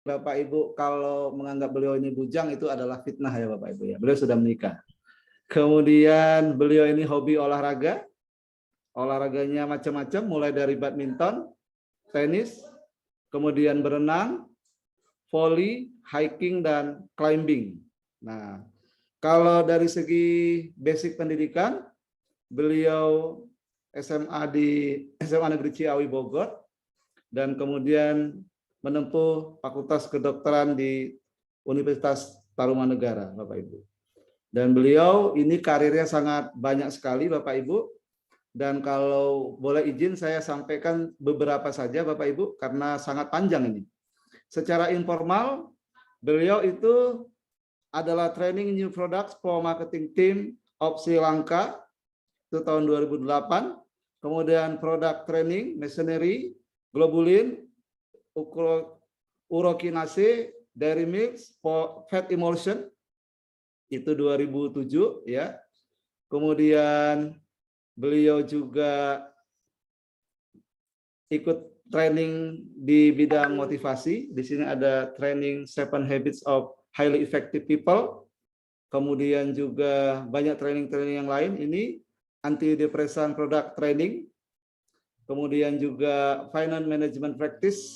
Bapak Ibu kalau menganggap beliau ini bujang itu adalah fitnah ya Bapak Ibu ya. Beliau sudah menikah. Kemudian beliau ini hobi olahraga. Olahraganya macam-macam mulai dari badminton, tenis, kemudian berenang, volley, hiking dan climbing. Nah, kalau dari segi basic pendidikan, beliau SMA Negeri Ciawi Bogor dan kemudian menempuh Fakultas Kedokteran di Universitas Tarumanegara, Bapak Ibu. Dan beliau ini karirnya sangat banyak sekali, Bapak Ibu. Dan kalau boleh izin saya sampaikan beberapa saja, Bapak Ibu, karena sangat panjang ini. Secara informal, beliau itu adalah Training New Products for Marketing Team of Sri Lanka, itu tahun 2008. Kemudian Product Training, Machinery, Globulin, Urokinase, Dairy Mix, Fat Emulsion, itu 2007 ya. Kemudian beliau juga ikut training di bidang motivasi. Di sini ada training 7 Habits of Highly Effective People. Kemudian juga banyak training-training yang lain. Ini antidepresan product training. Kemudian juga finance management practice,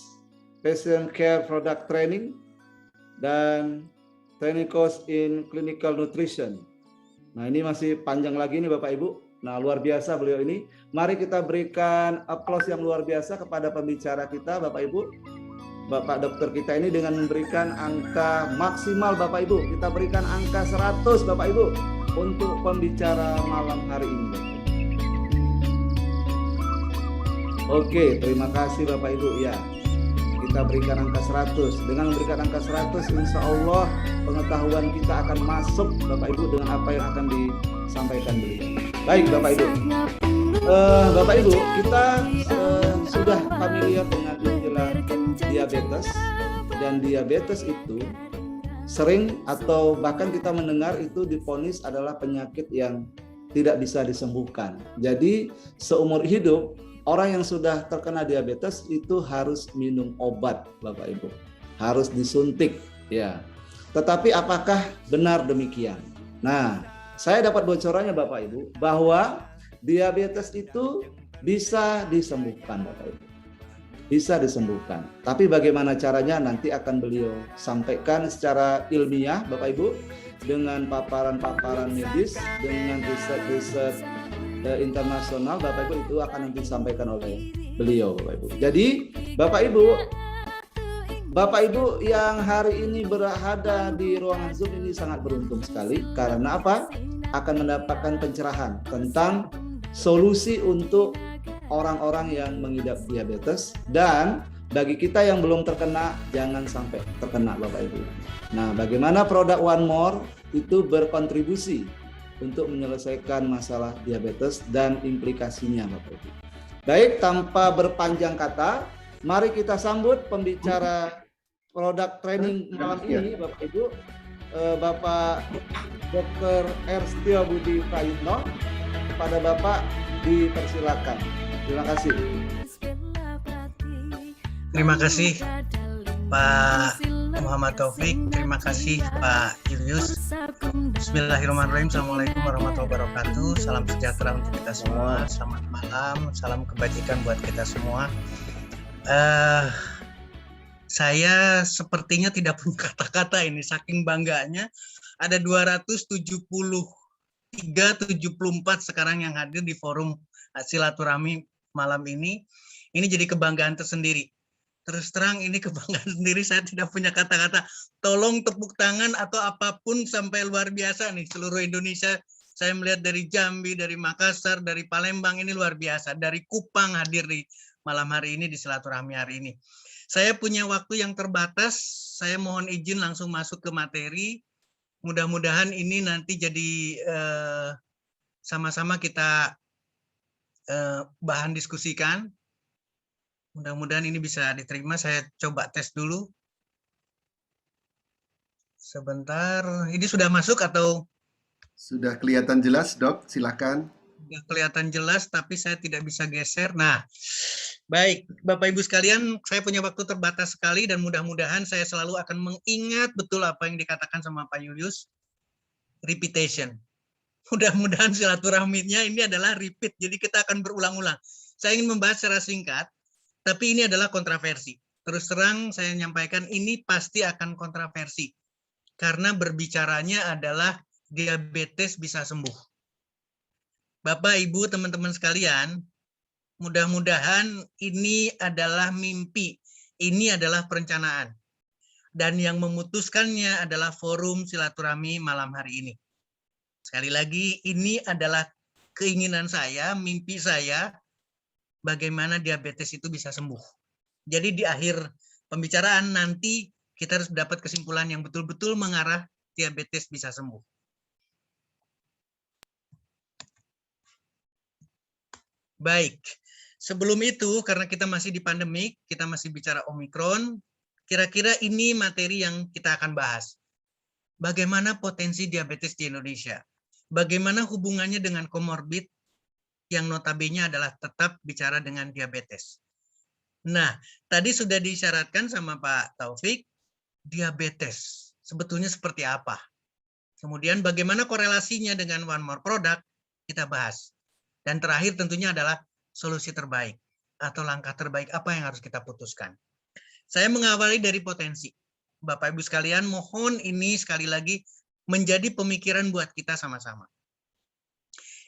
patient care product training, dan training course in clinical nutrition. Nah, ini masih panjang lagi nih Bapak Ibu. Nah, luar biasa beliau ini. Mari kita berikan applause yang luar biasa kepada pembicara kita, Bapak Ibu. Bapak dokter kita ini dengan memberikan angka maksimal, Bapak Ibu. Kita berikan angka 100, Bapak Ibu, untuk pembicara malam hari ini. Oke, terima kasih Bapak Ibu. Ya, kita berikan angka 100. Dengan memberikan angka 100, insya Allah pengetahuan kita akan masuk, Bapak Ibu, dengan apa yang akan disampaikan beliau. Baik Bapak Ibu, Bapak Ibu, kita sudah familiar dengan istilah diabetes, dan diabetes itu sering atau bahkan kita mendengar itu divonis adalah penyakit yang tidak bisa disembuhkan. Jadi seumur hidup orang yang sudah terkena diabetes itu harus minum obat, Bapak Ibu, harus disuntik ya. Tetapi apakah benar demikian? Nah, saya dapat bocorannya Bapak Ibu bahwa diabetes itu bisa disembuhkan Bapak Ibu. Bisa disembuhkan. Tapi bagaimana caranya nanti akan beliau sampaikan secara ilmiah Bapak Ibu, dengan paparan-paparan medis, dengan riset-riset internasional Bapak Ibu, itu akan nanti disampaikan oleh beliau Bapak Ibu. Jadi Bapak Ibu yang hari ini berada di ruangan Zoom ini sangat beruntung sekali. Karena apa? Akan mendapatkan pencerahan tentang solusi untuk orang-orang yang mengidap diabetes, dan bagi kita yang belum terkena, jangan sampai terkena Bapak Ibu. Nah, bagaimana produk One More itu berkontribusi untuk menyelesaikan masalah diabetes dan implikasinya Bapak Ibu. Baik, tanpa berpanjang kata, mari kita sambut pembicara produk training malam ini Bapak Ibu, Bapak Dr. R. Setiabudi Prayitno. Kepada Bapak dipersilakan. Terima kasih. Terima kasih Pak Muhammad Taufik, terima kasih Pak Julius. Bismillahirrahmanirrahim. Assalamualaikum warahmatullahi wabarakatuh. Salam sejahtera untuk kita semua. Selamat malam, salam kebajikan buat kita semua. Saya sepertinya tidak punya kata-kata ini, saking bangganya. Ada 273-74 sekarang yang hadir di forum silaturahmi malam ini. Ini jadi kebanggaan tersendiri. Terus terang ini kebanggaan sendiri, saya tidak punya kata-kata. Tolong tepuk tangan atau apapun, sampai luar biasa nih seluruh Indonesia. Saya melihat dari Jambi, dari Makassar, dari Palembang, ini luar biasa. Dari Kupang hadir di malam hari ini, di silaturahmi hari ini. Saya punya waktu yang terbatas, saya mohon izin langsung masuk ke materi. Mudah-mudahan ini nanti jadi sama-sama kita bahan diskusikan. Mudah-mudahan ini bisa diterima. Saya coba tes dulu. Sebentar, ini sudah masuk atau? Sudah kelihatan jelas, Dok. Silakan. Sudah kelihatan jelas, tapi saya tidak bisa geser. Nah, Baik, Bapak Ibu sekalian, saya punya waktu terbatas sekali dan mudah-mudahan saya selalu akan mengingat betul apa yang dikatakan sama Pak Julius. Repetition. Mudah-mudahan silaturahminya ini adalah repeat, jadi kita akan berulang-ulang. Saya ingin membahas secara singkat, tapi ini adalah kontroversi. Terus terang saya menyampaikan ini pasti akan kontroversi, karena berbicaranya adalah diabetes bisa sembuh. Bapak, Ibu, teman-teman sekalian, mudah-mudahan ini adalah mimpi, ini adalah perencanaan. Dan yang memutuskannya adalah forum silaturahmi malam hari ini. Sekali lagi, ini adalah keinginan saya, mimpi saya, bagaimana diabetes itu bisa sembuh. Jadi di akhir pembicaraan nanti kita harus dapat kesimpulan yang betul-betul mengarah diabetes bisa sembuh. Baik, sebelum itu karena kita masih di pandemik, kita masih bicara Omikron, kira-kira ini materi yang kita akan bahas. Bagaimana potensi diabetes di Indonesia? Bagaimana hubungannya dengan komorbid yang notabene adalah tetap bicara dengan diabetes. Nah, tadi sudah disyaratkan sama Pak Taufik, diabetes sebetulnya seperti apa? Kemudian bagaimana korelasinya dengan One More Product, kita bahas. Dan terakhir tentunya adalah solusi terbaik atau langkah terbaik apa yang harus kita putuskan. Saya mengawali dari potensi. Bapak Ibu sekalian, mohon ini sekali lagi menjadi pemikiran buat kita sama-sama.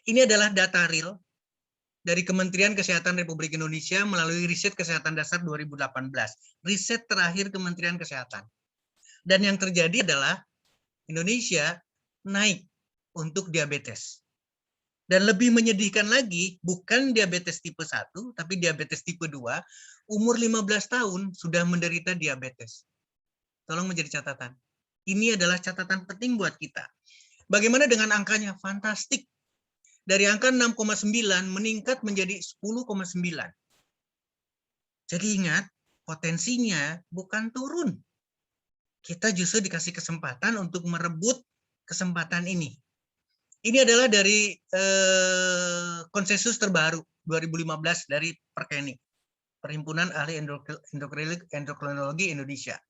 Ini adalah data real dari Kementerian Kesehatan Republik Indonesia melalui riset kesehatan dasar 2018. Riset terakhir Kementerian Kesehatan. Dan yang terjadi adalah Indonesia naik untuk diabetes. Dan lebih menyedihkan lagi, bukan diabetes tipe 1, tapi diabetes tipe 2, umur 15 tahun sudah menderita diabetes. Tolong menjadi catatan. Ini adalah catatan penting buat kita. Bagaimana dengan angkanya? Fantastik. Dari angka 6,9 meningkat menjadi 10,9. Jadi ingat, potensinya bukan turun. Kita justru dikasih kesempatan untuk merebut kesempatan ini. Ini adalah dari konsensus terbaru 2015 dari Perkenik, Perhimpunan Ahli Endokrinologi Indonesia.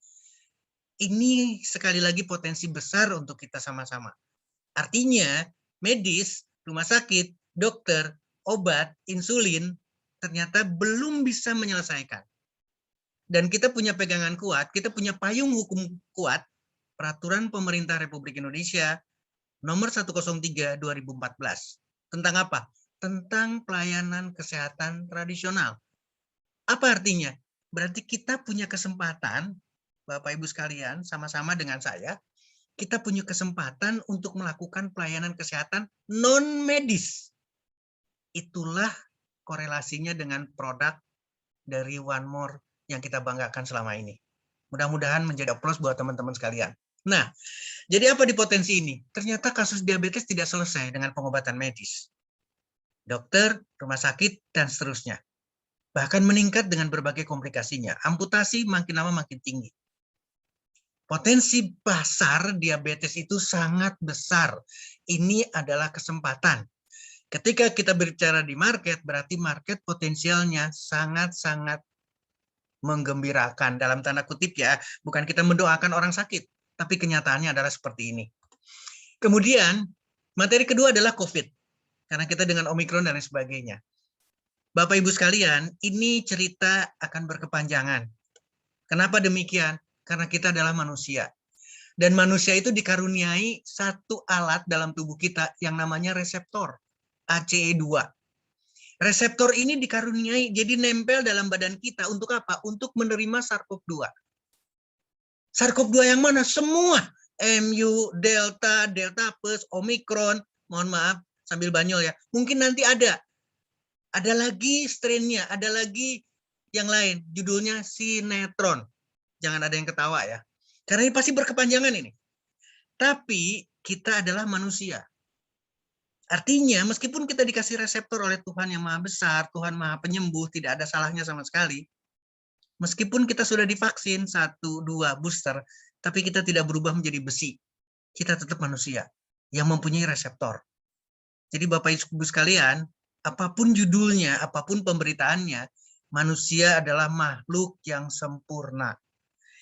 Ini sekali lagi potensi besar untuk kita sama-sama. Artinya, medis, rumah sakit, dokter, obat, insulin, ternyata belum bisa menyelesaikan. Dan kita punya pegangan kuat, kita punya payung hukum kuat, Peraturan Pemerintah Republik Indonesia nomor 103 2014. Tentang apa? Tentang pelayanan kesehatan tradisional. Apa artinya? Berarti kita punya kesempatan, Bapak Ibu sekalian, sama-sama dengan saya, kita punya kesempatan untuk melakukan pelayanan kesehatan non-medis. Itulah korelasinya dengan produk dari One More yang kita banggakan selama ini. Mudah-mudahan menjadi aplaus buat teman-teman sekalian. Nah, jadi apa di potensi ini? Ternyata kasus diabetes tidak selesai dengan pengobatan medis. Dokter, rumah sakit, dan seterusnya. Bahkan meningkat dengan berbagai komplikasinya. Amputasi makin lama makin tinggi. Potensi pasar diabetes itu sangat besar. Ini adalah kesempatan. Ketika kita berbicara di market, berarti market potensialnya sangat-sangat menggembirakan. Dalam tanda kutip ya, bukan kita mendoakan orang sakit, tapi kenyataannya adalah seperti ini. Kemudian, materi kedua adalah COVID. Karena kita dengan Omikron dan lain sebagainya. Bapak Ibu sekalian, ini cerita akan berkepanjangan. Kenapa demikian? Karena kita adalah manusia. Dan manusia itu dikaruniai satu alat dalam tubuh kita yang namanya reseptor, ACE2. Reseptor ini dikaruniai, jadi nempel dalam badan kita untuk apa? Untuk menerima SARS-CoV-2. SARS-CoV-2 yang mana? Semua. MU, Delta, Delta Plus, Omikron, mohon maaf, sambil banyol ya. Mungkin nanti ada lagi strain-nya, ada lagi yang lain. Judulnya sinetron. Jangan ada yang ketawa ya. Karena ini pasti berkepanjangan ini. Tapi kita adalah manusia. Artinya meskipun kita dikasih reseptor oleh Tuhan yang Maha Besar, Tuhan Maha Penyembuh, tidak ada salahnya sama sekali. Meskipun kita sudah divaksin 1, 2 booster, tapi kita tidak berubah menjadi besi. Kita tetap manusia yang mempunyai reseptor. Jadi Bapak Ibu sekalian, apapun judulnya, apapun pemberitaannya, Manusia adalah makhluk yang sempurna,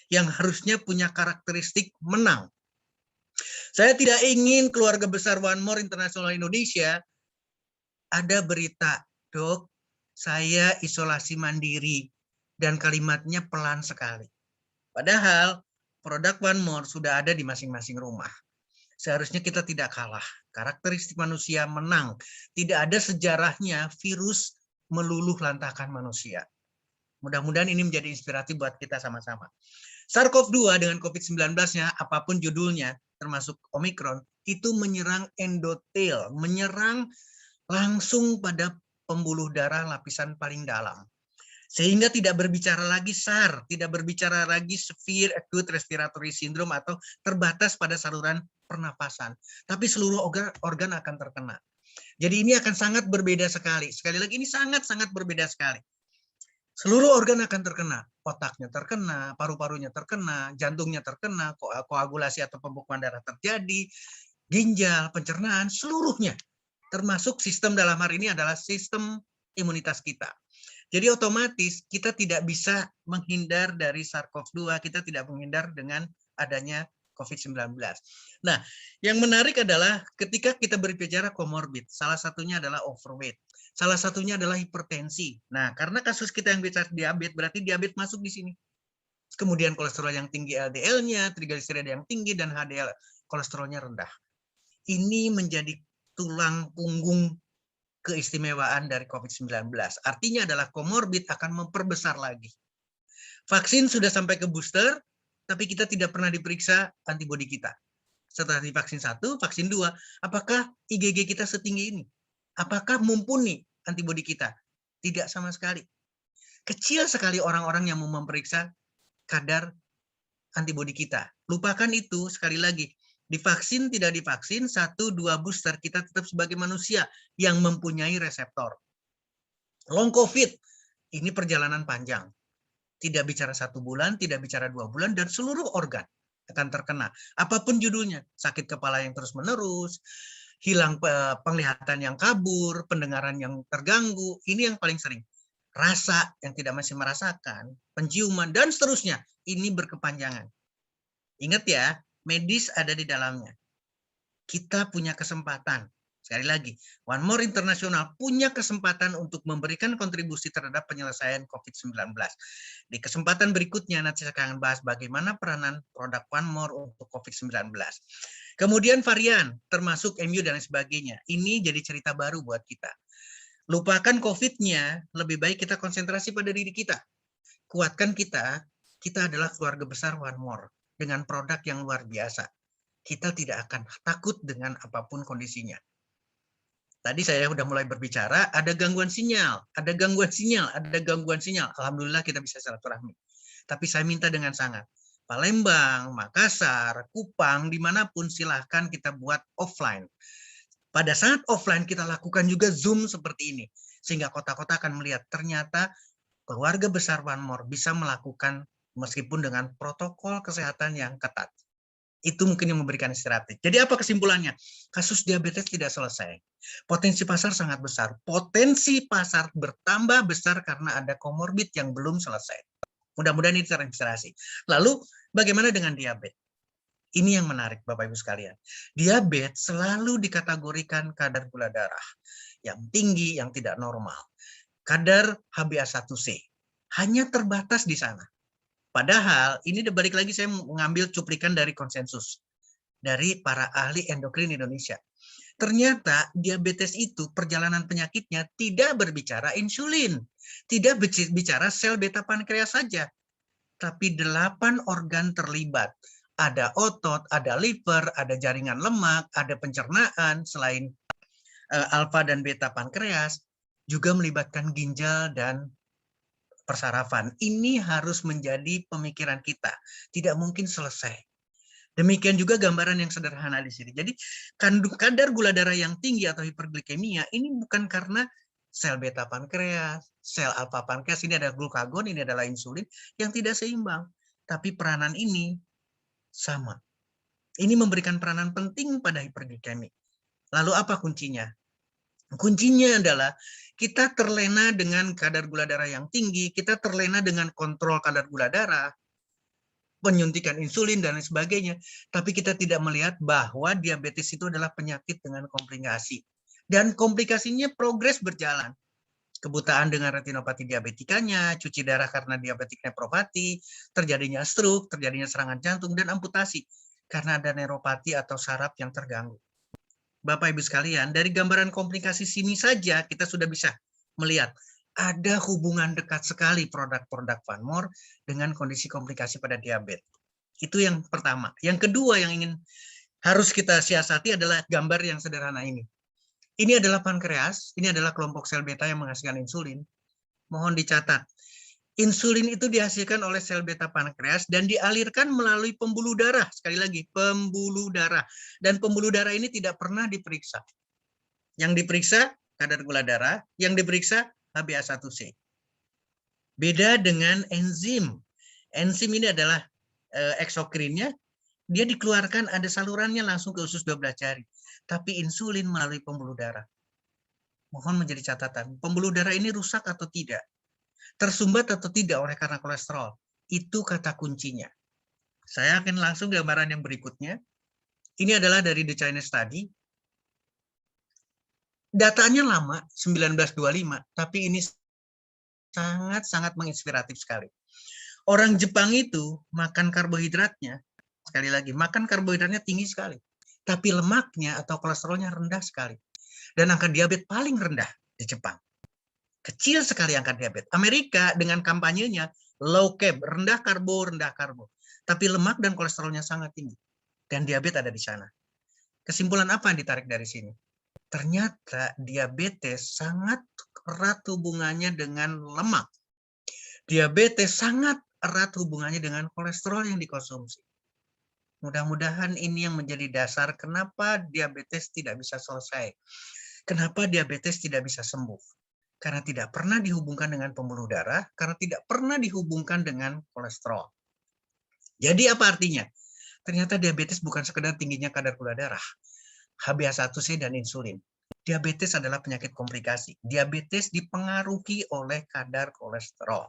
yang harusnya punya karakteristik menang. Saya tidak ingin keluarga besar One More International Indonesia ada berita, "Dok, saya isolasi mandiri," dan kalimatnya pelan sekali. Padahal produk One More sudah ada di masing-masing rumah. Seharusnya kita tidak kalah. Karakteristik manusia menang. Tidak ada sejarahnya virus meluluh lantakan manusia. Mudah-mudahan ini menjadi inspirasi buat kita sama-sama. SARS-CoV-2 dengan COVID-19-nya, apapun judulnya, termasuk Omicron, itu menyerang endotel, menyerang langsung pada pembuluh darah lapisan paling dalam. Sehingga tidak berbicara lagi SAR, tidak berbicara lagi severe acute respiratory syndrome atau terbatas pada saluran pernapasan. Tapi seluruh organ akan terkena. Jadi ini akan sangat berbeda sekali. Sekali lagi ini sangat-sangat berbeda sekali. Seluruh organ akan terkena. Otaknya terkena, paru-parunya terkena, jantungnya terkena, koagulasi atau pembekuan darah terjadi, ginjal, pencernaan, seluruhnya. Termasuk sistem dalam hari ini adalah sistem imunitas kita. Jadi otomatis kita tidak bisa menghindar dari SARS-CoV-2, kita tidak menghindar dengan adanya COVID-19. Nah, yang menarik adalah ketika kita berbicara komorbid, salah satunya adalah overweight, salah satunya adalah hipertensi. Nah, karena kasus kita yang bicara diabetes, berarti diabetes masuk di sini. Kemudian kolesterol yang tinggi LDL-nya, trigliserida yang tinggi, dan HDL kolesterolnya rendah. Ini menjadi tulang punggung keistimewaan dari COVID-19. Artinya adalah komorbid akan memperbesar lagi. Vaksin sudah sampai ke booster, tapi kita tidak pernah diperiksa antibodi kita. Setelah divaksin 1, vaksin 2, apakah IgG kita setinggi ini? Apakah mumpuni antibodi kita? Tidak sama sekali. Kecil sekali orang-orang yang mau memeriksa kadar antibodi kita. Lupakan itu, sekali lagi. Divaksin, tidak divaksin, 1, 2 booster, kita tetap sebagai manusia yang mempunyai reseptor. Long COVID, ini perjalanan panjang. Tidak bicara 1 bulan, tidak bicara 2 bulan, dan seluruh organ akan terkena. Apapun judulnya, sakit kepala yang terus-menerus, hilang penglihatan yang kabur, pendengaran yang terganggu, ini yang paling sering. Rasa yang tidak masih merasakan, penciuman, dan seterusnya. Ini berkepanjangan. Ingat ya, medis ada di dalamnya. Kita punya kesempatan. Sekali lagi, One More International punya kesempatan untuk memberikan kontribusi terhadap penyelesaian COVID-19. Di kesempatan berikutnya nanti saya akan bahas bagaimana peranan produk One More untuk COVID-19. Kemudian varian, termasuk MU dan sebagainya. Ini jadi cerita baru buat kita. Lupakan COVID-nya, lebih baik kita konsentrasi pada diri kita. Kuatkan kita adalah keluarga besar One More. Dengan produk yang luar biasa. Kita tidak akan takut dengan apapun kondisinya. Tadi saya sudah mulai berbicara, ada gangguan sinyal, ada gangguan sinyal, ada gangguan sinyal. Alhamdulillah kita bisa silaturahmi. Tapi saya minta dengan sangat, Palembang, Makassar, Kupang, dimanapun silahkan kita buat offline. Pada saat offline kita lakukan juga Zoom seperti ini. Sehingga kota-kota akan melihat ternyata keluarga besar One More bisa melakukan meskipun dengan protokol kesehatan yang ketat. Itu mungkin yang memberikan istirahat. Jadi apa kesimpulannya? Kasus diabetes tidak selesai. Potensi pasar sangat besar. Potensi pasar bertambah besar karena ada komorbid yang belum selesai. Mudah-mudahan ini terinspirasi. Lalu bagaimana dengan diabetes? Ini yang menarik Bapak Ibu sekalian. Diabetes selalu dikategorikan kadar gula darah yang tinggi, yang tidak normal. Kadar HbA1c. Hanya terbatas di sana. Padahal ini balik lagi saya mengambil cuplikan dari konsensus dari para ahli endokrin Indonesia. Ternyata diabetes itu perjalanan penyakitnya tidak berbicara insulin, tidak bicara sel beta pankreas saja, tapi 8 organ terlibat. Ada otot, ada liver, ada jaringan lemak, ada pencernaan selain alfa dan beta pankreas, juga melibatkan ginjal dan persarafan. Ini harus menjadi pemikiran kita. Tidak mungkin selesai. Demikian juga gambaran yang sederhana di sini. Jadi kadar gula darah yang tinggi atau hiperglikemia ini bukan karena sel beta pankreas, sel alfa pankreas, ini ada glukagon, ini adalah insulin yang tidak seimbang. Tapi peranan ini sama. Ini memberikan peranan penting pada hiperglikemi. Lalu apa kuncinya? Kuncinya adalah kita terlena dengan kadar gula darah yang tinggi, kita terlena dengan kontrol kadar gula darah, penyuntikan insulin, dan lain sebagainya. Tapi kita tidak melihat bahwa diabetes itu adalah penyakit dengan komplikasi. Dan komplikasinya progres berjalan. Kebutaan dengan retinopati diabetikanya, cuci darah karena diabetik nefropati, terjadinya stroke, terjadinya serangan jantung, dan amputasi karena ada neuropati atau saraf yang terganggu. Bapak Ibu sekalian, dari gambaran komplikasi sini saja kita sudah bisa melihat ada hubungan dekat sekali produk-produk Vanmor dengan kondisi komplikasi pada diabetes. Itu yang pertama. Yang kedua yang harus kita siasati adalah gambar yang sederhana ini. Ini adalah pankreas, ini adalah kelompok sel beta yang menghasilkan insulin. Mohon dicatat, insulin itu dihasilkan oleh sel beta pankreas dan dialirkan melalui pembuluh darah. Sekali lagi, pembuluh darah. Dan pembuluh darah ini tidak pernah diperiksa. Yang diperiksa kadar gula darah, yang diperiksa HbA1c. Beda dengan enzim. Enzim ini adalah eksokrinnya, dia dikeluarkan ada salurannya langsung ke usus 12 jari. Tapi insulin melalui pembuluh darah. Mohon menjadi catatan, pembuluh darah ini rusak atau tidak? Tersumbat atau tidak oleh karena kolesterol? Itu kata kuncinya. Saya akan langsung gambaran yang berikutnya. Ini adalah dari The Chinese Study. Datanya lama, 1925, tapi ini sangat-sangat menginspiratif sekali. Orang Jepang itu makan karbohidratnya, sekali lagi, makan karbohidratnya tinggi sekali. Tapi lemaknya atau kolesterolnya rendah sekali. Dan angka diabetes paling rendah di Jepang. Kecil sekali angka diabetes. Amerika dengan kampanyenya low carb, rendah karbo. Tapi lemak dan kolesterolnya sangat tinggi. Dan diabetes ada di sana. Kesimpulan apa yang ditarik dari sini? Ternyata diabetes sangat erat hubungannya dengan lemak. Diabetes sangat erat hubungannya dengan kolesterol yang dikonsumsi. Mudah-mudahan ini yang menjadi dasar kenapa diabetes tidak bisa selesai. Kenapa diabetes tidak bisa sembuh? Karena tidak pernah dihubungkan dengan pembuluh darah, karena tidak pernah dihubungkan dengan kolesterol. Jadi apa artinya? Ternyata diabetes bukan sekedar tingginya kadar gula darah, HbA1c dan insulin. Diabetes adalah penyakit komplikasi. Diabetes dipengaruhi oleh kadar kolesterol.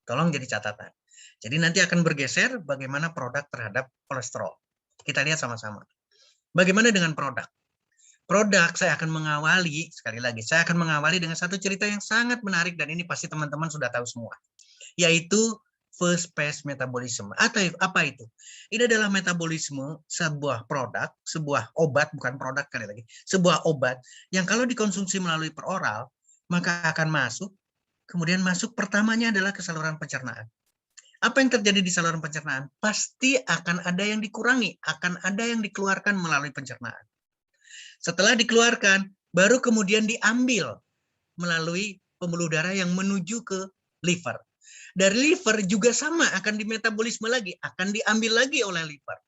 Tolong jadi catatan. Jadi nanti akan bergeser bagaimana produk terhadap kolesterol. Kita lihat sama-sama. Bagaimana dengan produk? Produk saya akan mengawali, sekali lagi, saya akan mengawali dengan satu cerita yang sangat menarik dan ini pasti teman-teman sudah tahu semua. Yaitu first phase metabolism. Atau apa itu? Ini adalah metabolisme sebuah produk, sebuah obat, bukan produk kali lagi, sebuah obat yang kalau dikonsumsi melalui peroral, maka akan masuk, kemudian masuk pertamanya adalah ke saluran pencernaan. Apa yang terjadi di saluran pencernaan? Pasti akan ada yang dikurangi, akan ada yang dikeluarkan melalui pencernaan. Setelah dikeluarkan, baru kemudian diambil melalui pembuluh darah yang menuju ke liver. Dari liver juga sama, akan dimetabolisme lagi, akan diambil lagi oleh liver.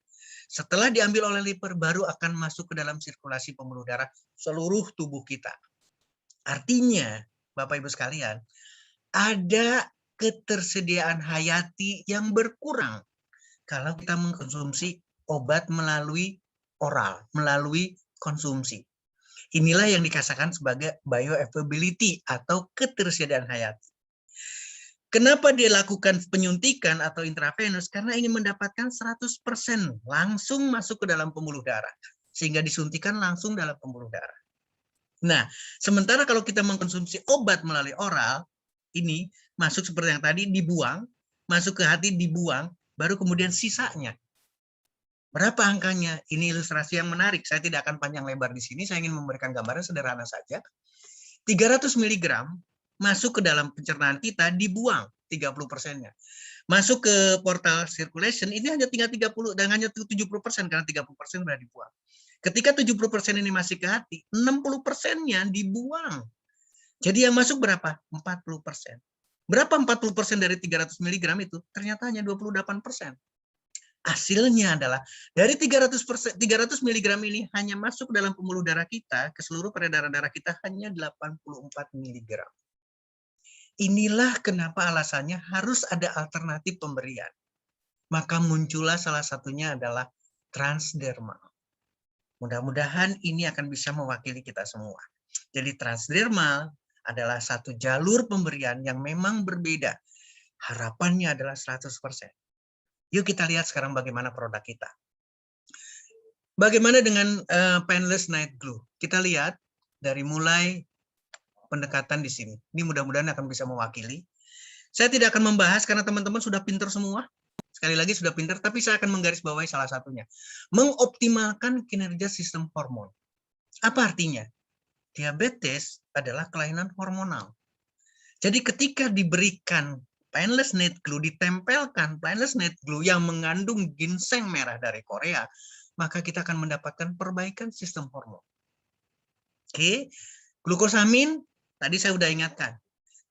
Setelah diambil oleh liver, baru akan masuk ke dalam sirkulasi pembuluh darah seluruh tubuh kita. Artinya, Bapak Ibu sekalian, ada ketersediaan hayati yang berkurang kalau kita mengkonsumsi obat melalui oral, melalui konsumsi. Inilah yang dikatakan sebagai bioavailability atau ketersediaan hayati. Kenapa dia lakukan penyuntikan atau intravenous? Karena ingin mendapatkan 100% langsung masuk ke dalam pembuluh darah. Sehingga disuntikan langsung dalam pembuluh darah. Nah, sementara kalau kita mengkonsumsi obat melalui oral, ini masuk seperti yang tadi, dibuang, masuk ke hati, dibuang, baru kemudian sisanya. Berapa angkanya? Ini ilustrasi yang menarik. Saya tidak akan panjang lebar di sini. Saya ingin memberikan gambaran sederhana saja. 300 mg masuk ke dalam pencernaan kita, dibuang 30%-nya. Masuk ke portal circulation, ini hanya tinggal 30 dan hanya 70% karena 30% sudah dibuang. Ketika 70% ini masih ke hati, 60%-nya dibuang. Jadi yang masuk berapa? 40%. Berapa 40% dari 300 mg itu? Ternyata hanya 28%. Hasilnya adalah dari 300 mg ini hanya masuk dalam pembuluh darah kita, ke seluruh peredaran darah kita hanya 84 mg. Inilah kenapa alasannya harus ada alternatif pemberian. Maka muncullah salah satunya adalah transdermal. Mudah-mudahan ini akan bisa mewakili kita semua. Jadi transdermal adalah satu jalur pemberian yang memang berbeda. Harapannya adalah 100%. Yuk kita lihat sekarang bagaimana produk kita. Bagaimana dengan Painless Night Glue? Kita lihat dari mulai pendekatan di sini. Ini mudah-mudahan akan bisa mewakili. Saya tidak akan membahas karena teman-teman sudah pintar semua. Sekali lagi sudah pintar, tapi saya akan menggarisbawahi salah satunya. Mengoptimalkan kinerja sistem hormon. Apa artinya? Diabetes adalah kelainan hormonal. Jadi ketika diberikan Painless Night Glue, ditempelkan Painless Night Glue yang mengandung ginseng merah dari Korea, maka kita akan mendapatkan perbaikan sistem hormon. Oke, glukosamin tadi saya sudah ingatkan.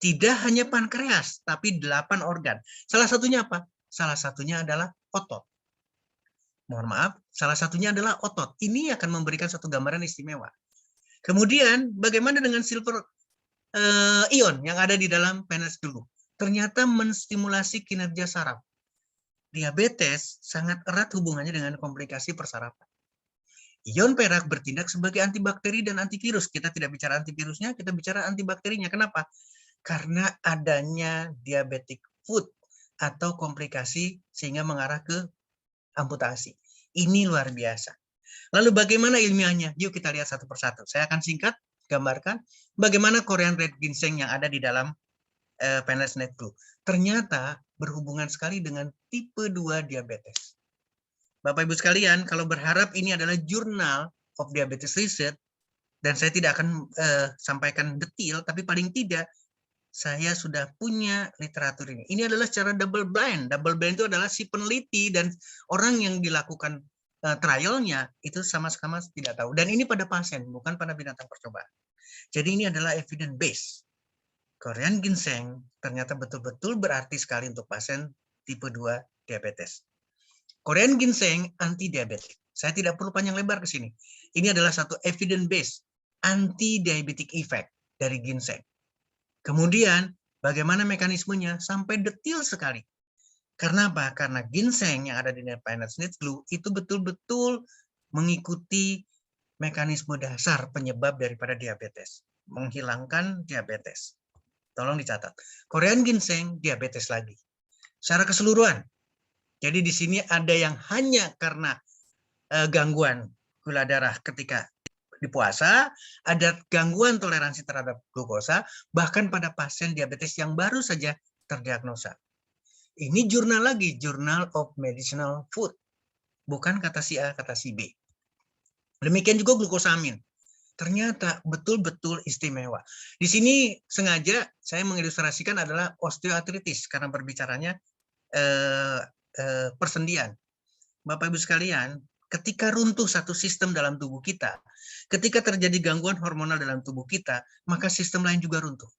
Tidak hanya pankreas, tapi 8 organ. Salah satunya apa? Salah satunya adalah otot. Mohon maaf, salah satunya adalah otot. Ini akan memberikan satu gambaran istimewa. Kemudian, bagaimana dengan silver ion yang ada di dalam Painless Glue? Ternyata menstimulasi kinerja saraf. Diabetes sangat erat hubungannya dengan komplikasi persarafan. Ion perak bertindak sebagai antibakteri dan antivirus. Kita tidak bicara antivirusnya, kita bicara antibakterinya. Kenapa? Karena adanya diabetic foot atau komplikasi sehingga mengarah ke amputasi. Ini luar biasa. Lalu bagaimana ilmiahnya? Yuk kita lihat satu persatu. Saya akan singkat gambarkan bagaimana Korean Red Ginseng yang ada di dalam Painless Night Glue. Ternyata berhubungan sekali dengan tipe 2 diabetes. Bapak Ibu sekalian, kalau berharap ini adalah Journal of Diabetes Research, dan saya tidak akan sampaikan detail, tapi paling tidak saya sudah punya literatur ini. Ini adalah secara double blind. Double blind itu adalah si peneliti dan orang yang dilakukan trialnya itu sama-sama tidak tahu. Dan ini pada pasien, bukan pada binatang percobaan. Jadi ini adalah evidence based. Korean ginseng ternyata betul-betul berarti sekali untuk pasien tipe 2 diabetes. Korean ginseng anti-diabetik. Saya tidak perlu panjang lebar ke sini. Ini adalah satu evidence based anti-diabetic effect dari ginseng. Kemudian bagaimana mekanismenya sampai detail sekali. Karena apa? Karena ginseng yang ada di Painless Night Glue itu betul-betul mengikuti mekanisme dasar penyebab daripada diabetes. Menghilangkan diabetes. Tolong dicatat. Korean ginseng diabetes lagi. Secara keseluruhan. Jadi di sini ada yang hanya karena gangguan gula darah ketika di puasa, ada gangguan toleransi terhadap glukosa, bahkan pada pasien diabetes yang baru saja terdiagnosa. Ini jurnal lagi, Journal of Medicinal Food. Bukan kata si A, kata si B. Demikian juga glukosamin. Ternyata betul-betul istimewa. Di sini sengaja saya mengilustrasikan adalah osteoartritis, karena berbicaranya persendian. Bapak Ibu sekalian, ketika runtuh satu sistem dalam tubuh kita, ketika terjadi gangguan hormonal dalam tubuh kita, maka sistem lain juga runtuh.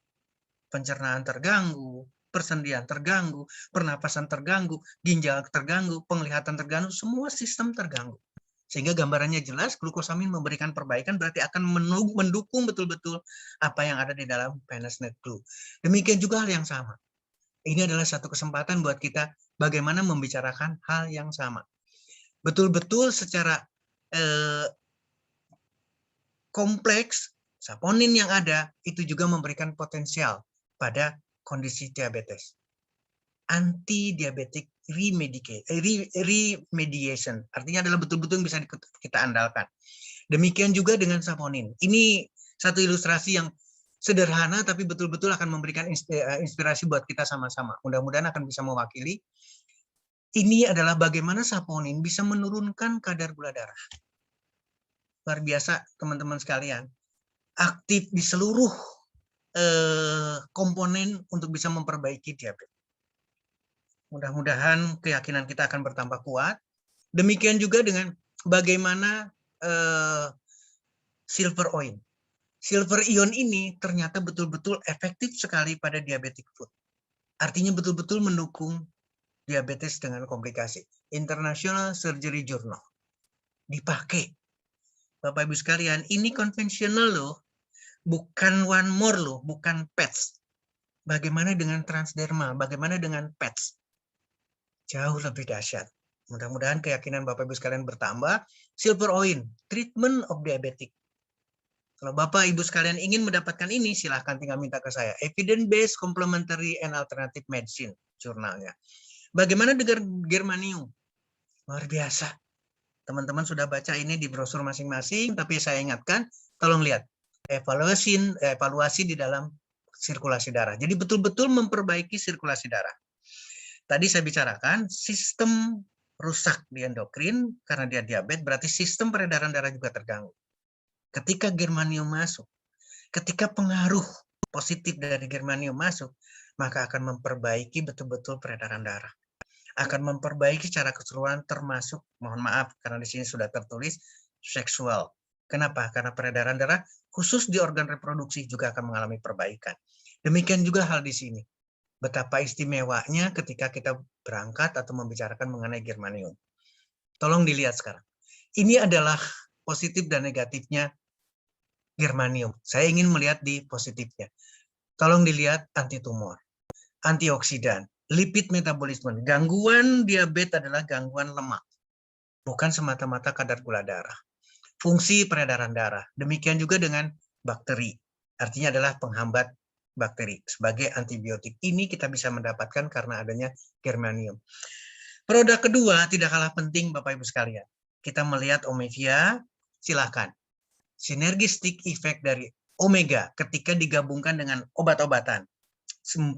Pencernaan terganggu, persendian terganggu, pernapasan terganggu, ginjal terganggu, penglihatan terganggu, semua sistem terganggu. Sehingga gambarannya jelas, glukosamin memberikan perbaikan berarti akan mendukung betul-betul apa yang ada di dalam Painless Night Glue. Demikian juga hal yang sama. Ini adalah satu kesempatan buat kita bagaimana membicarakan hal yang sama. Betul-betul secara kompleks, saponin yang ada itu juga memberikan potensial pada kondisi diabetes. Anti-diabetic remediation, artinya adalah betul-betul bisa kita andalkan. Demikian juga dengan saponin. Ini satu ilustrasi yang sederhana, tapi betul-betul akan memberikan inspirasi buat kita sama-sama. Mudah-mudahan akan bisa mewakili. Ini adalah bagaimana saponin bisa menurunkan kadar gula darah. Luar biasa teman-teman sekalian. Aktif di seluruh komponen untuk bisa memperbaiki diabetes. Mudah-mudahan keyakinan kita akan bertambah kuat. Demikian juga dengan bagaimana silver oil. Silver ion ini ternyata betul-betul efektif sekali pada diabetic foot. Artinya betul-betul mendukung diabetes dengan komplikasi. International Surgery Journal. Dipakai. Bapak Ibu sekalian, ini konvensional loh. Bukan one more loh, bukan PETS. Bagaimana dengan transdermal? Bagaimana dengan PETS? Jauh lebih dahsyat. Mudah-mudahan keyakinan Bapak Ibu sekalian bertambah. Silver oil, treatment of diabetic. Kalau Bapak Ibu sekalian ingin mendapatkan ini, silahkan tinggal minta ke saya. Evidence Based Complementary and Alternative Medicine, jurnalnya. Bagaimana dengan germanium? Luar biasa. Teman-teman sudah baca ini di brosur masing-masing, tapi saya ingatkan, tolong lihat evaluasi di dalam sirkulasi darah. Jadi betul-betul memperbaiki sirkulasi darah. Tadi saya bicarakan sistem rusak di endokrin karena dia diabetes, berarti sistem peredaran darah juga terganggu. Ketika germanium masuk, ketika pengaruh positif dari germanium masuk, maka akan memperbaiki betul-betul peredaran darah. Akan memperbaiki secara keseluruhan termasuk, mohon maaf karena di sini sudah tertulis, seksual. Kenapa? Karena peredaran darah khusus di organ reproduksi juga akan mengalami perbaikan. Demikian juga hal di sini. Betapa istimewanya ketika kita berangkat atau membicarakan mengenai germanium. Tolong dilihat sekarang. Ini adalah positif dan negatifnya germanium. Saya ingin melihat di positifnya. Tolong dilihat anti tumor, antioksidan, lipid metabolisme. Gangguan diabetes adalah gangguan lemak, bukan semata-mata kadar gula darah. Fungsi peredaran darah. Demikian juga dengan bakteri. Artinya adalah penghambat bakteri. Sebagai antibiotik ini kita bisa mendapatkan karena adanya germanium. Produk kedua tidak kalah penting Bapak Ibu sekalian. Kita melihat omega, silakan. Synergistic effect dari omega ketika digabungkan dengan obat-obatan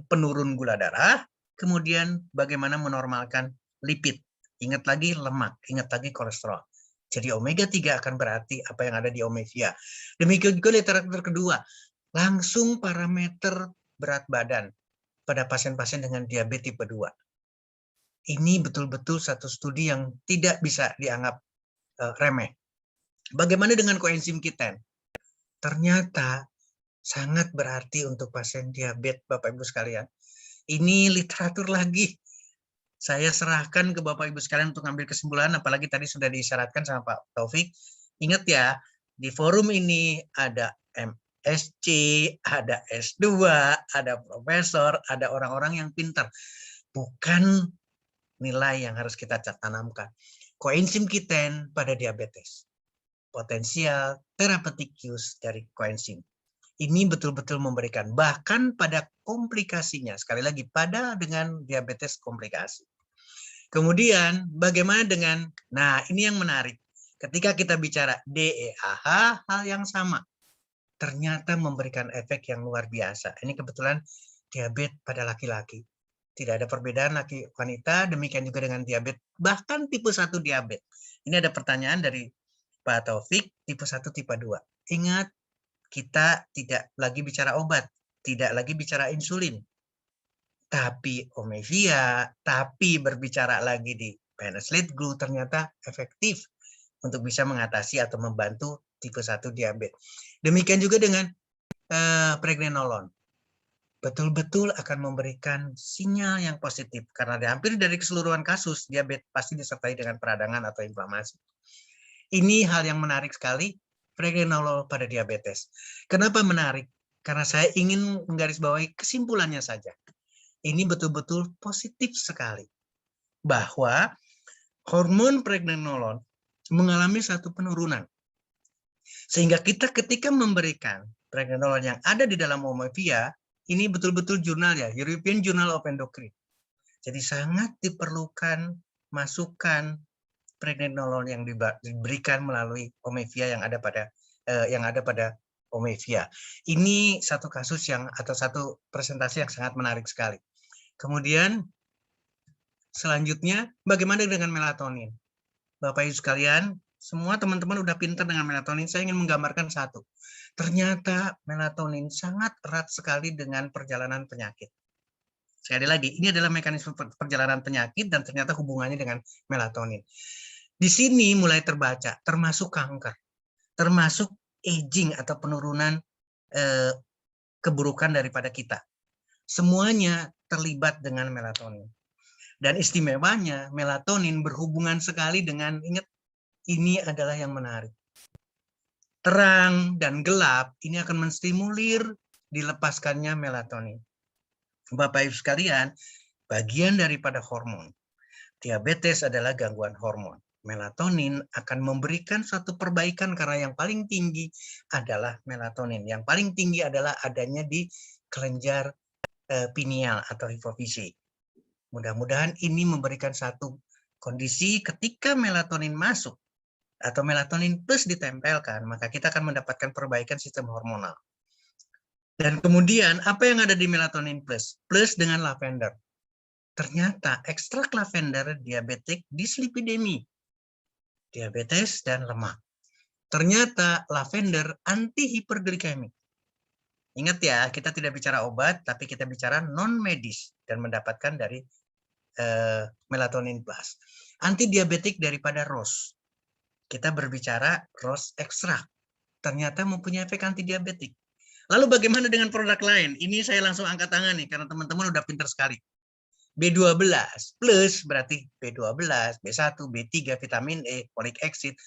penurun gula darah, kemudian bagaimana menormalkan lipid. Ingat lagi lemak, ingat lagi kolesterol. Jadi omega 3 akan berarti apa yang ada di omega. Demikian juga literatur kedua, langsung parameter berat badan pada pasien-pasien dengan diabetes tipe 2. Ini betul-betul satu studi yang tidak bisa dianggap remeh. Bagaimana dengan koenzim Q10? Ternyata sangat berarti untuk pasien diabetes, Bapak Ibu sekalian. Ini literatur lagi. Saya serahkan ke Bapak Ibu sekalian untuk ambil kesimpulan, apalagi tadi sudah disyaratkan sama Pak Taufik. Ingat ya, di forum ini ada MSc, ada S2, ada profesor, ada orang-orang yang pintar. Bukan nilai yang harus kita tanamkan. Koenzim Q10 pada diabetes. Potensial therapeutic use dari koenzim. Ini betul-betul memberikan, bahkan pada komplikasinya, sekali lagi pada dengan diabetes komplikasi. Kemudian bagaimana dengan, nah ini yang menarik, ketika kita bicara DEAH, hal yang sama. Ternyata memberikan efek yang luar biasa. Ini kebetulan diabetes pada laki-laki. Tidak ada perbedaan laki wanita, demikian juga dengan diabetes, bahkan tipe 1 diabetes. Ini ada pertanyaan dari Pak Taufik, tipe 1, tipe 2. Ingat, kita tidak lagi bicara obat, tidak lagi bicara insulin. Tapi omevia, tapi berbicara lagi di penicillin glue ternyata efektif untuk bisa mengatasi atau membantu tipe 1 diabetes. Demikian juga dengan pregnenolon. Betul-betul akan memberikan sinyal yang positif karena hampir dari keseluruhan kasus diabetes pasti disertai dengan peradangan atau inflamasi. Ini hal yang menarik sekali, pregnenolon pada diabetes. Kenapa menarik? Karena saya ingin menggarisbawahi kesimpulannya saja. Ini betul-betul positif sekali bahwa hormon pregnenolon mengalami satu penurunan. Sehingga kita ketika memberikan pregnenolon yang ada di dalam omevia, ini betul-betul jurnal ya, European Journal of Endocrine. Jadi sangat diperlukan masukan pregnenolon yang diberikan melalui omevia yang ada pada omevia. Ini satu kasus yang atau satu presentasi yang sangat menarik sekali. Kemudian selanjutnya bagaimana dengan melatonin? Bapak Ibu sekalian, semua teman-teman udah pintar dengan melatonin. Saya ingin menggambarkan satu. Ternyata melatonin sangat erat sekali dengan perjalanan penyakit. Sekali lagi, ini adalah mekanisme perjalanan penyakit dan ternyata hubungannya dengan melatonin. Di sini mulai terbaca, termasuk kanker, termasuk aging atau penurunan keburukan daripada kita. Semuanya terlibat dengan melatonin. Dan istimewanya, melatonin berhubungan sekali dengan, ingat, ini adalah yang menarik. Terang dan gelap ini akan menstimulir dilepaskannya melatonin. Bapak Ibu sekalian, bagian daripada hormon. Diabetes adalah gangguan hormon. melatonin akan memberikan suatu perbaikan karena yang paling tinggi adalah melatonin. Yang paling tinggi adalah adanya di kelenjar pineal atau hipofisi. Mudah-mudahan ini memberikan satu kondisi ketika melatonin masuk atau melatonin plus ditempelkan, maka kita akan mendapatkan perbaikan sistem hormonal. Dan kemudian apa yang ada di melatonin plus? Plus dengan lavender. Ternyata ekstrak lavender diabetik dislipidemi, diabetes dan lemak. Ternyata lavender anti hiperglikemi. Ingat ya, kita tidak bicara obat, tapi kita bicara non medis dan mendapatkan dari melatonin plus. Anti diabetik daripada rose. Kita berbicara rose ekstrak. Ternyata mempunyai efek anti diabetik. Lalu bagaimana dengan produk lain? Ini saya langsung angkat tangan nih, karena teman-teman udah pintar sekali. B12 plus berarti B12, B1, B3, vitamin E, folic acid.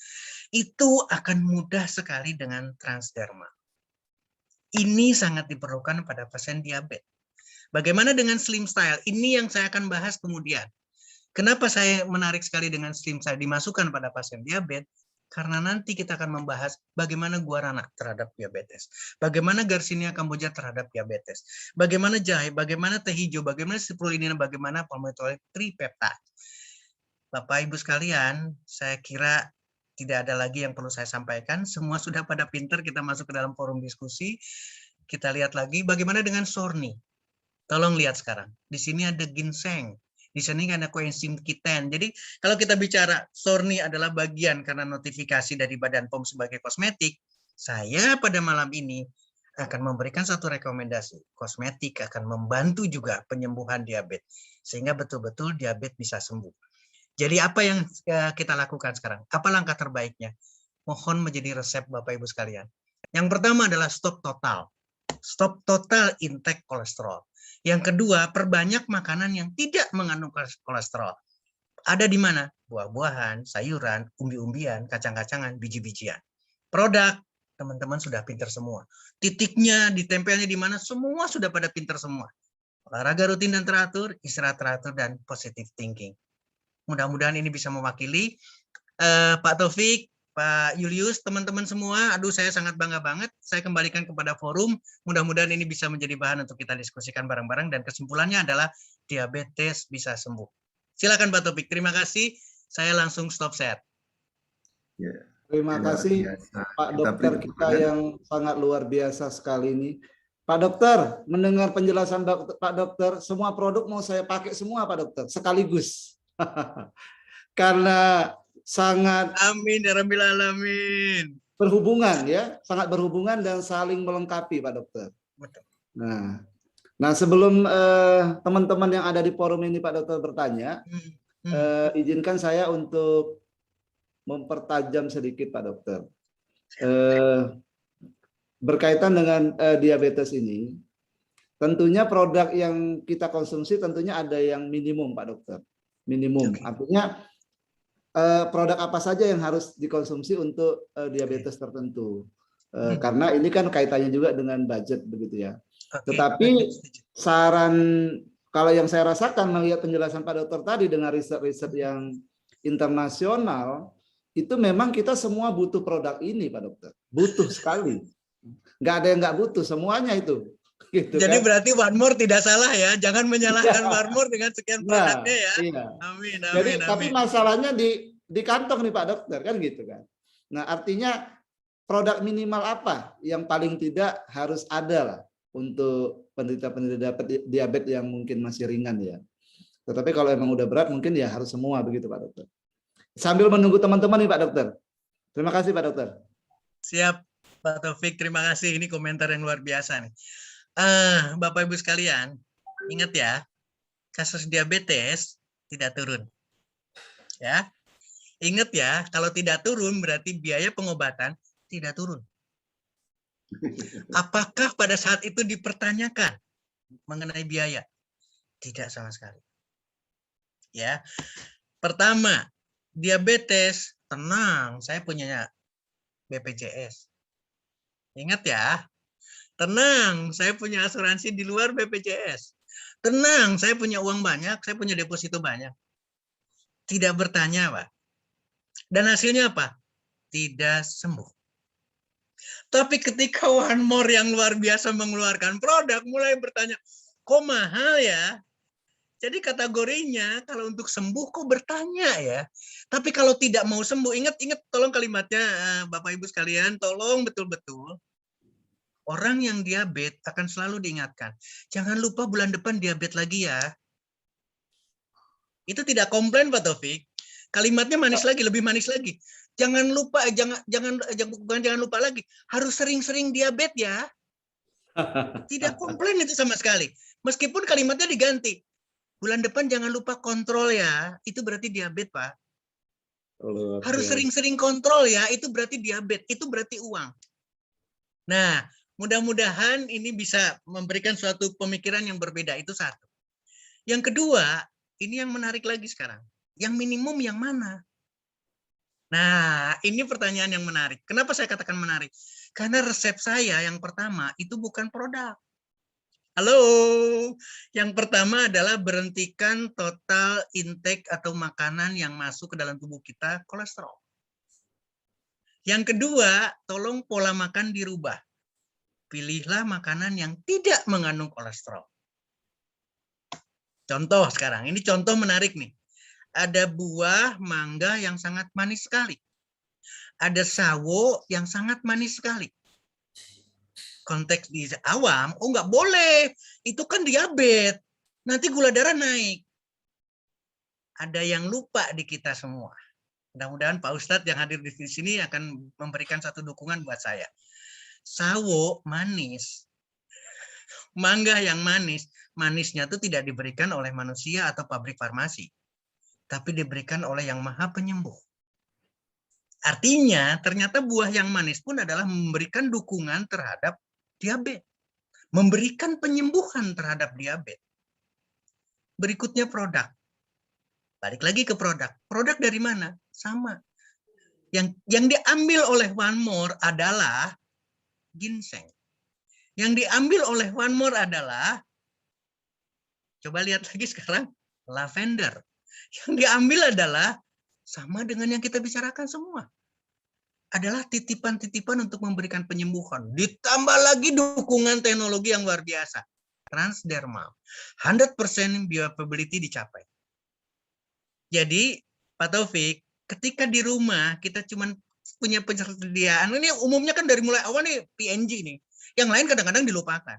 Itu akan mudah sekali dengan transderma. Ini sangat diperlukan pada pasien diabetes. Bagaimana dengan slim style? Ini yang saya akan bahas kemudian. Kenapa saya menarik sekali dengan slim style dimasukkan pada pasien diabetes? Karena nanti kita akan membahas bagaimana guarana terhadap diabetes, bagaimana Garcinia cambogia terhadap diabetes, bagaimana jahe, bagaimana teh hijau, bagaimana spirulina, bagaimana palmitoyl tripeptide. Bapak Ibu sekalian, saya kira tidak ada lagi yang perlu saya sampaikan. Semua sudah pada pinter, kita masuk ke dalam forum diskusi. Kita lihat lagi bagaimana dengan sorni. Tolong lihat sekarang. Di sini ada ginseng. Di sini ada koenzim Q10. Jadi kalau kita bicara sorni adalah bagian karena notifikasi dari Badan POM sebagai kosmetik, saya pada malam ini akan memberikan satu rekomendasi. Kosmetik akan membantu juga penyembuhan diabetes. Sehingga betul-betul diabetes bisa sembuh. Jadi apa yang kita lakukan sekarang? Apa langkah terbaiknya? Mohon menjadi resep Bapak Ibu sekalian. Yang pertama adalah stop total. Stop total intake kolesterol. Yang kedua, perbanyak makanan yang tidak mengandung kolesterol. Ada di mana? Buah-buahan, sayuran, umbi-umbian, kacang-kacangan, biji-bijian. Produk, teman-teman sudah pintar semua. Titiknya, ditempelnya di mana, semua sudah pada pintar semua. Olahraga rutin dan teratur, istirahat teratur, dan positive thinking. Mudah-mudahan ini bisa mewakili Pak Taufik, Pak Julius, teman-teman semua. Aduh, saya sangat bangga banget. Saya kembalikan kepada forum. Mudah-mudahan ini bisa menjadi bahan untuk kita diskusikan bareng-bareng. Dan kesimpulannya adalah diabetes bisa sembuh. Silakan Pak Taufik. Terima kasih. Saya langsung stop share. Ya, Terima luar kasih biasa. Pak Kita Dokter beri kita dukungan. yang sangat luar biasa sekali ini. Pak Dokter, mendengar penjelasan Pak Dokter, semua produk mau saya pakai semua Pak Dokter, sekaligus. Karena sangat Amin ya Rabbil Alamin. berhubungan ya, sangat berhubungan dan saling melengkapi Pak Dokter. Betul. Nah sebelum teman-teman yang ada di forum ini Pak Dokter bertanya, izinkan saya untuk mempertajam sedikit Pak Dokter. Berkaitan dengan diabetes ini, tentunya produk yang kita konsumsi tentunya ada yang minimum Pak Dokter. Minimum, artinya produk apa saja yang harus dikonsumsi untuk diabetes tertentu. Karena ini kan kaitannya juga dengan budget begitu ya. Tetapi saran kalau yang saya rasakan melihat penjelasan Pak Dokter tadi dengan riset-riset yang internasional, itu memang kita semua butuh produk ini Pak Dokter. Butuh sekali. Nggak ada yang nggak butuh, semuanya itu. Gitu, jadi kan? berarti One More tidak salah ya. Jangan menyalahkan One More dengan sekian produknya ya. Iya. Amin, Jadi, amin, tapi amin. masalahnya di kantong nih Pak Dokter kan gitu kan. Nah artinya produk minimal apa yang paling tidak harus ada lah untuk penderita-penderita diabetes yang mungkin masih ringan ya. Tetapi kalau emang udah berat mungkin ya harus semua begitu Pak Dokter. Sambil menunggu teman-teman nih Pak Dokter. Terima kasih Pak Dokter. Siap Pak Taufik, terima kasih. Ini komentar yang luar biasa nih. Bapak Ibu sekalian, ingat ya, kasus diabetes tidak turun. Ya. Ingat ya, kalau tidak turun berarti biaya pengobatan tidak turun. Apakah pada saat itu dipertanyakan mengenai biaya? Tidak sama sekali. Ya. Pertama, diabetes, tenang, saya punya BPJS. Ingat ya, tenang, saya punya asuransi di luar BPJS. Tenang, saya punya uang banyak, saya punya deposito banyak. Tidak bertanya, Pak. Dan hasilnya apa? Tidak sembuh. Tapi ketika One More yang luar biasa mengeluarkan produk, mulai bertanya, kok mahal ya? Jadi kategorinya kalau untuk sembuh kok bertanya ya. Tapi kalau tidak mau sembuh, ingat tolong kalimatnya Bapak Ibu sekalian, tolong betul-betul. Orang yang diabetes akan selalu diingatkan, jangan lupa bulan depan diabetes lagi ya. Itu tidak komplain Pak Taufik. Kalimatnya manis lagi, lebih manis lagi. Jangan lupa, jangan lupa lagi. Harus sering-sering diabetes ya. Tidak komplain itu sama sekali. Meskipun kalimatnya diganti. Bulan depan jangan lupa kontrol ya. Itu berarti diabetes, Pak. Harus sering-sering kontrol ya. Itu berarti diabetes. Itu berarti uang. Nah, mudah-mudahan ini bisa memberikan suatu pemikiran yang berbeda. Itu satu. Yang kedua, ini yang menarik lagi sekarang. Yang minimum yang mana? Nah, ini pertanyaan yang menarik. Kenapa saya katakan menarik? Karena resep saya yang pertama itu bukan produk. Halo, yang pertama adalah berhentikan total intake atau makanan yang masuk ke dalam tubuh kita, kolesterol. Yang kedua, tolong pola makan dirubah. Pilihlah makanan yang tidak mengandung kolesterol. Contoh sekarang, ini contoh menarik nih. Ada buah mangga yang sangat manis sekali. Ada sawo yang sangat manis sekali. Konteks di awam, oh nggak boleh, itu kan diabetes, nanti gula darah naik. Ada yang lupa di kita semua. Mudah-mudahan Pak Ustadz yang hadir di sini akan memberikan satu dukungan buat saya. Sawo manis, mangga yang manis, manisnya itu tidak diberikan oleh manusia atau pabrik farmasi, tapi diberikan oleh yang maha penyembuh. Artinya ternyata buah yang manis pun adalah memberikan dukungan terhadap diabetes, memberikan penyembuhan terhadap diabetes. Berikutnya produk. Balik lagi ke produk. Produk dari mana? Sama. Yang diambil oleh One More adalah ginseng. Yang diambil oleh One More adalah, coba lihat lagi sekarang, lavender. Yang diambil adalah sama dengan yang kita bicarakan semua. Adalah titipan-titipan untuk memberikan penyembuhan. Ditambah lagi dukungan teknologi yang luar biasa. Transdermal. 100% bioavailability dicapai. Jadi, Pak Taufik, ketika di rumah kita cuma punya persediaan, ini umumnya kan dari mulai awal nih PNG nih. Yang lain kadang-kadang dilupakan.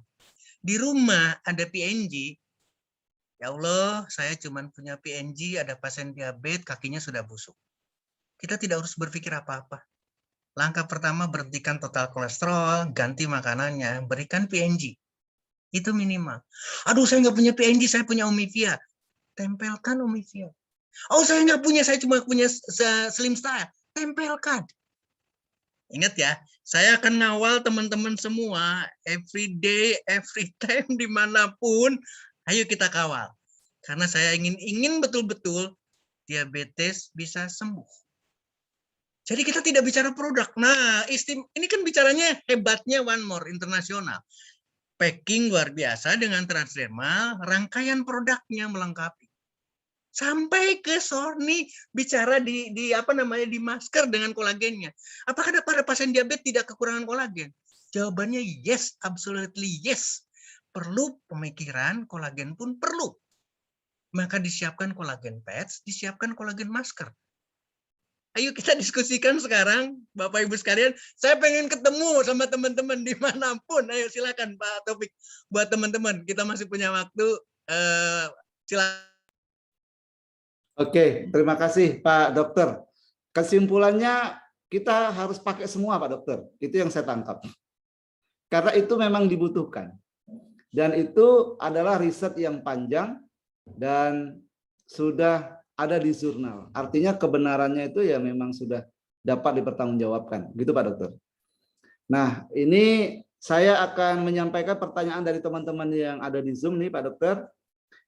Di rumah ada PNG, ya Allah, saya cuma punya PNG, ada pasien diabetes, kakinya sudah busuk. Kita tidak harus berpikir apa-apa. Langkah pertama, berhentikan total kolesterol, ganti makanannya, berikan PNG. Itu minimal. Aduh, saya nggak punya PNG, saya punya Omivia. Tempelkan Omivia. Oh, saya nggak punya, saya cuma punya Slim Style. Tempelkan. Ingat ya, saya akan ngawal teman-teman semua, every day, every time, dimanapun, ayo kita kawal. Karena saya ingin betul-betul diabetes bisa sembuh. Jadi kita tidak bicara produk. Nah, ini kan bicaranya hebatnya One More internasional. Packing luar biasa dengan transdermal, rangkaian produknya melengkapi. Sampai ke Sony bicara di masker dengan kolagennya. Apakah para pasien diabetes tidak kekurangan kolagen? Jawabannya yes, absolutely yes. Perlu pemikiran, kolagen pun perlu. Maka disiapkan kolagen pads, disiapkan kolagen masker. Ayo kita diskusikan sekarang, Bapak Ibu sekalian. Saya pengen ketemu sama teman-teman dimanapun. Ayo silakan Pak Taufik. Buat teman-teman, kita masih punya waktu. Silakan. Oke, terima kasih Pak Dokter. Kesimpulannya kita harus pakai semua Pak Dokter. Itu yang saya tangkap. Karena itu memang dibutuhkan. Dan itu adalah riset yang panjang dan sudah ada di jurnal. Artinya kebenarannya itu ya memang sudah dapat dipertanggungjawabkan. Gitu Pak Dokter. Nah, ini saya akan menyampaikan pertanyaan dari teman-teman yang ada di Zoom nih Pak Dokter.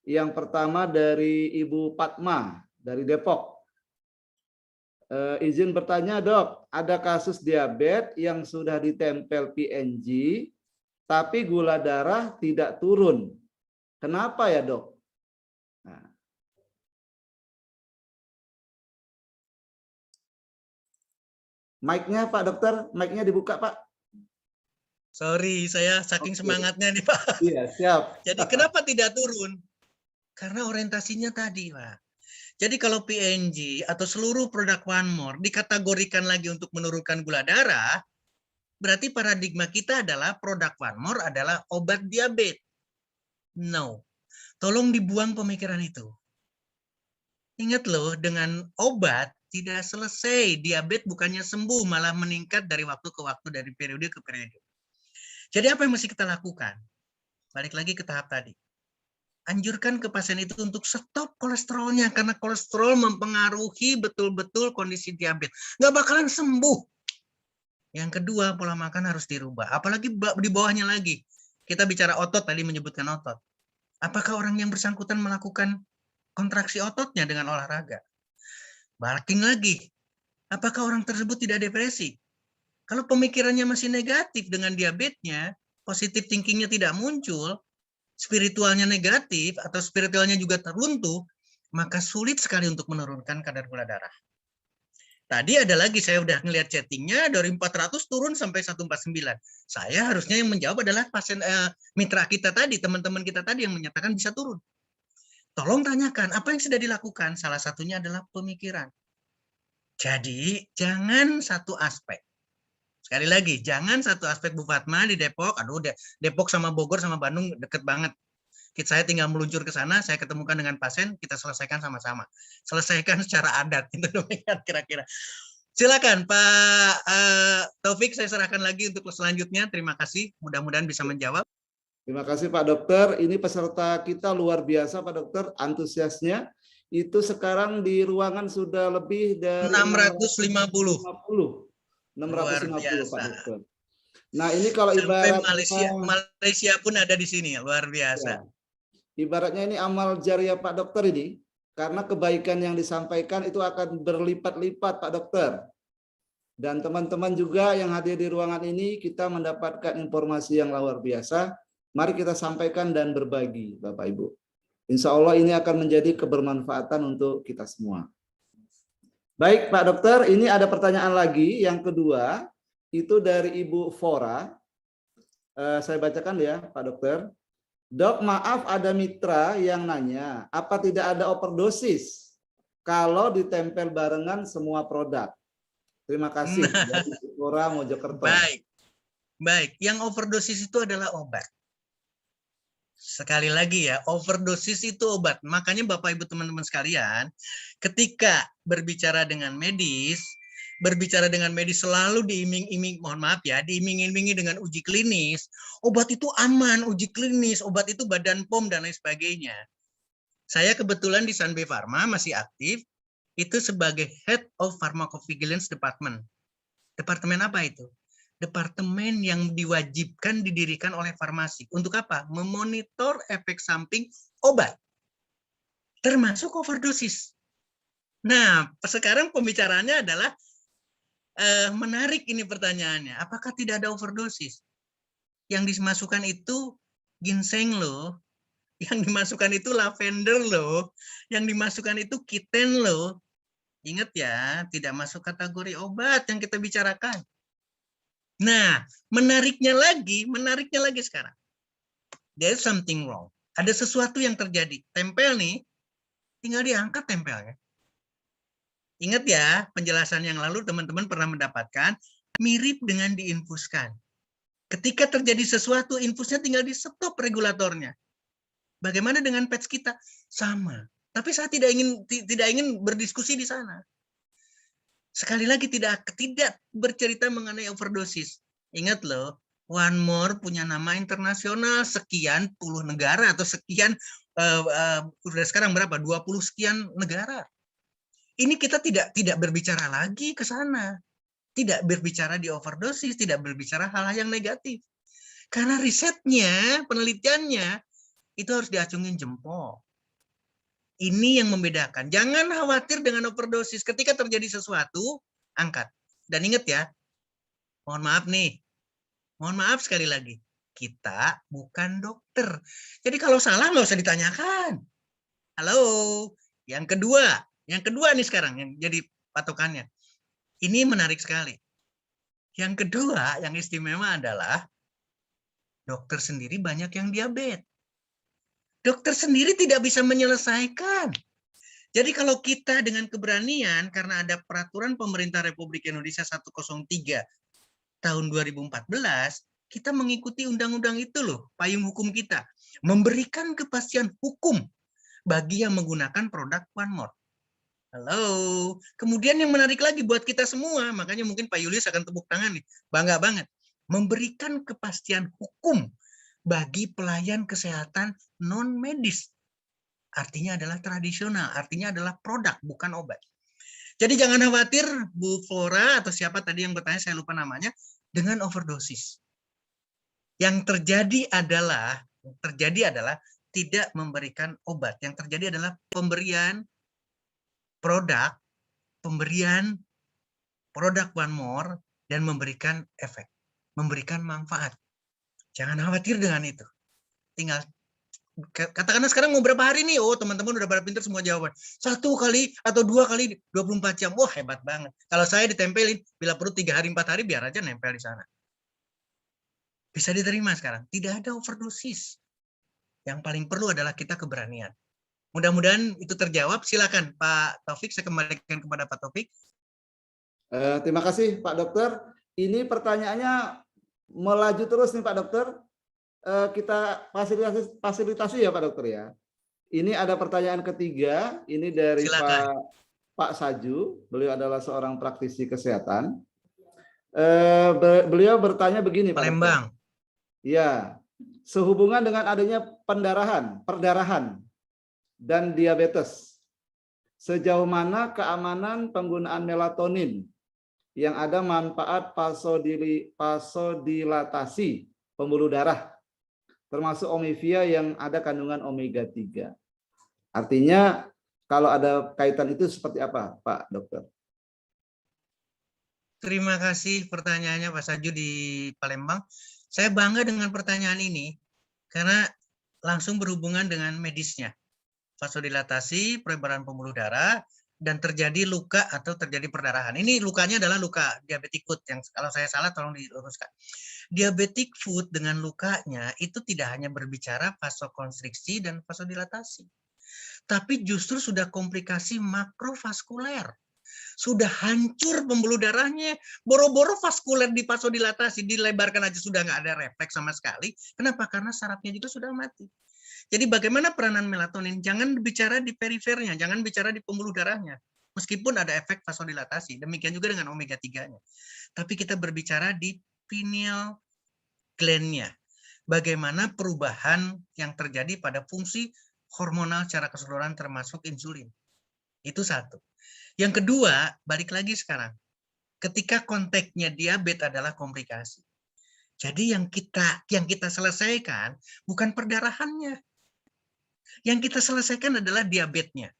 Yang pertama dari Ibu Fatma dari Depok. Izin bertanya Dok, ada kasus diabetes yang sudah ditempel PNG, tapi gula darah tidak turun. Kenapa ya Dok? Nah. Mic-nya Pak Dokter, mic-nya dibuka Pak. Sorry, saya saking Oke. semangatnya nih Pak. Iya, siap. Jadi kenapa tidak turun? Karena orientasinya tadi Pak. Jadi kalau PNG atau seluruh produk One More dikategorikan lagi untuk menurunkan gula darah, berarti paradigma kita adalah produk One More adalah obat diabetes. No. Tolong dibuang pemikiran itu. Ingat loh, dengan obat tidak selesai. Diabetes bukannya sembuh, malah meningkat dari waktu ke waktu, dari periode ke periode. Jadi apa yang mesti kita lakukan? Balik lagi ke tahap tadi. Anjurkan ke pasien itu untuk stop kolesterolnya, karena kolesterol mempengaruhi betul-betul kondisi diabetes. Nggak bakalan sembuh. Yang kedua, pola makan harus dirubah. Apalagi di bawahnya lagi. Kita bicara otot, tadi menyebutkan otot. Apakah orang yang bersangkutan melakukan kontraksi ototnya dengan olahraga? Balikin lagi. Apakah orang tersebut tidak depresi? Kalau pemikirannya masih negatif dengan diabetesnya, positif thinkingnya tidak muncul, spiritualnya negatif atau spiritualnya juga teruntuh, maka sulit sekali untuk menurunkan kadar gula darah. Tadi ada lagi, saya udah ngelihat chattingnya dari 400 turun sampai 149. Saya harusnya yang menjawab adalah pasien mitra kita tadi, teman-teman kita tadi yang menyatakan bisa turun. Tolong tanyakan apa yang sudah dilakukan. Salah satunya adalah pemikiran. Jadi jangan satu aspek. Sekali lagi, jangan satu aspek. Bu Fatma di Depok, aduh Depok sama Bogor sama Bandung deket banget. Saya tinggal meluncur ke sana, saya ketemukan dengan pasien, kita selesaikan sama-sama. Selesaikan secara adat, itu demikian kira-kira. Silakan Pak Taufik, saya serahkan lagi untuk selanjutnya. Terima kasih, mudah-mudahan bisa menjawab. Terima kasih Pak Dokter. Ini peserta kita luar biasa Pak Dokter, antusiasnya. Itu sekarang di ruangan sudah lebih dari 650. 650 Pak Dokter. Nah ini kalau sampai ibaratnya Malaysia pun ada di sini, luar biasa. Ya, ibaratnya ini amal jariah Pak Dokter ini, karena kebaikan yang disampaikan itu akan berlipat-lipat Pak Dokter. Dan teman-teman juga yang hadir di ruangan ini, kita mendapatkan informasi yang luar biasa. Mari kita sampaikan dan berbagi Bapak Ibu. Insya Allah ini akan menjadi kebermanfaatan untuk kita semua. Baik Pak Dokter, ini ada pertanyaan lagi. Yang kedua, itu dari Ibu Fora. Saya bacakan ya Pak Dokter. Dok, maaf ada mitra yang nanya, apa tidak ada overdosis kalau ditempel barengan semua produk? Terima kasih. Dari Fora Mojokerto. Baik. Yang overdosis itu adalah obat. Sekali lagi ya, overdosis itu obat. Makanya Bapak Ibu teman-teman sekalian, ketika berbicara dengan medis selalu diiming-iming, mohon maaf ya, diiming-imingi dengan uji klinis. Obat itu aman, uji klinis, obat itu Badan POM dan lain sebagainya. Saya kebetulan di Sanbe Pharma masih aktif, itu sebagai Head of Pharmacovigilance Department. Departemen apa itu? Departemen yang diwajibkan didirikan oleh farmasi. Untuk apa? Memonitor efek samping obat. Termasuk overdosis. Nah, sekarang pembicaraannya adalah menarik ini pertanyaannya. Apakah tidak ada overdosis? Yang dimasukkan itu ginseng loh. Yang dimasukkan itu lavender loh. Yang dimasukkan itu kitten loh. Ingat ya, tidak masuk kategori obat yang kita bicarakan. Nah, menariknya lagi sekarang. There's something wrong. Ada sesuatu yang terjadi. Tempel nih, tinggal diangkat tempelnya. Ingat ya, penjelasan yang lalu teman-teman pernah mendapatkan mirip dengan diinfuskan. Ketika terjadi sesuatu, infusnya tinggal di stop regulatornya. Bagaimana dengan patch kita? Sama. Tapi saya tidak ingin berdiskusi di sana. Sekali lagi tidak bercerita mengenai overdosis. Ingat loh, One More punya nama internasional, sekian puluh negara atau sekian udah sekarang berapa? 20 sekian negara. Ini kita tidak berbicara lagi ke sana. Tidak berbicara di overdosis, tidak berbicara hal-hal yang negatif. Karena risetnya, penelitiannya itu harus diacungin jempol. Ini yang membedakan. Jangan khawatir dengan overdosis. Ketika terjadi sesuatu, angkat. Dan ingat ya, mohon maaf nih. Mohon maaf sekali lagi. Kita bukan dokter. Jadi kalau salah nggak usah ditanyakan. Halo. Yang kedua nih sekarang yang jadi patokannya. Ini menarik sekali. Yang kedua, yang istimewa adalah dokter sendiri banyak yang diabetes. Dokter sendiri tidak bisa menyelesaikan. Jadi kalau kita dengan keberanian, karena ada peraturan pemerintah Republik Indonesia 103 tahun 2014, kita mengikuti undang-undang itu loh, payung hukum kita. Memberikan kepastian hukum bagi yang menggunakan produk One More. Halo. Kemudian yang menarik lagi buat kita semua, makanya mungkin Pak Julius akan tepuk tangan nih, bangga banget. Memberikan kepastian hukum bagi pelayan kesehatan non-medis. Artinya adalah tradisional, artinya adalah produk, bukan obat. Jadi jangan khawatir, Bu Flora atau siapa tadi yang bertanya, saya lupa namanya, dengan overdosis. Yang terjadi adalah tidak memberikan obat. Yang terjadi adalah pemberian produk One More dan memberikan efek, memberikan manfaat. Jangan khawatir dengan itu. Tinggal katakanlah sekarang mau berapa hari nih? Oh, teman-teman udah pada pintar semua jawaban. 1 kali atau 2 kali 24 jam. Wah, hebat banget. Kalau saya ditempelin, bila perlu 3 hari, 4 hari, biar aja nempel di sana. Bisa diterima sekarang. Tidak ada overdosis. Yang paling perlu adalah kita keberanian. Mudah-mudahan itu terjawab. Silakan Pak Taufik, saya kembalikan kepada Pak Taufik. Terima kasih Pak Dokter. Ini pertanyaannya melaju terus nih Pak Dokter. Kita fasilitasi ya Pak Dokter ya. Ini ada pertanyaan ketiga, ini dari Pak Saju, beliau adalah seorang praktisi kesehatan. Beliau bertanya begini Pak Palembang. Dokter. Ya, sehubungan dengan adanya perdarahan dan diabetes, sejauh mana keamanan penggunaan melatonin yang ada manfaat vasodilatasi pembuluh darah, termasuk omivia yang ada kandungan omega 3. Artinya kalau ada kaitan itu seperti apa, Pak Dokter? Terima kasih pertanyaannya Pak Saju di Palembang. Saya bangga dengan pertanyaan ini karena langsung berhubungan dengan medisnya. Vasodilatasi, pelebaran pembuluh darah, dan terjadi luka atau terjadi perdarahan. Ini lukanya adalah luka diabetic foot, yang kalau saya salah tolong diluruskan. Diabetic foot dengan lukanya itu tidak hanya berbicara vasokonstriksi dan vasodilatasi, tapi justru sudah komplikasi makrovaskuler. Sudah hancur pembuluh darahnya, boro-boro vaskuler di vasodilatasi, dilebarkan aja sudah nggak ada refleks sama sekali. Kenapa? Karena sarafnya juga sudah mati. Jadi bagaimana peranan melatonin? Jangan bicara di perifernya, jangan bicara di pembuluh darahnya. Meskipun ada efek vasodilatasi, demikian juga dengan omega 3-nya. Tapi kita berbicara di pineal gland-nya. Bagaimana perubahan yang terjadi pada fungsi hormonal secara keseluruhan termasuk insulin. Itu satu. Yang kedua, balik lagi sekarang. Ketika konteksnya diabetes adalah komplikasi. Jadi yang kita selesaikan bukan perdarahannya. Yang kita selesaikan adalah diabetesnya.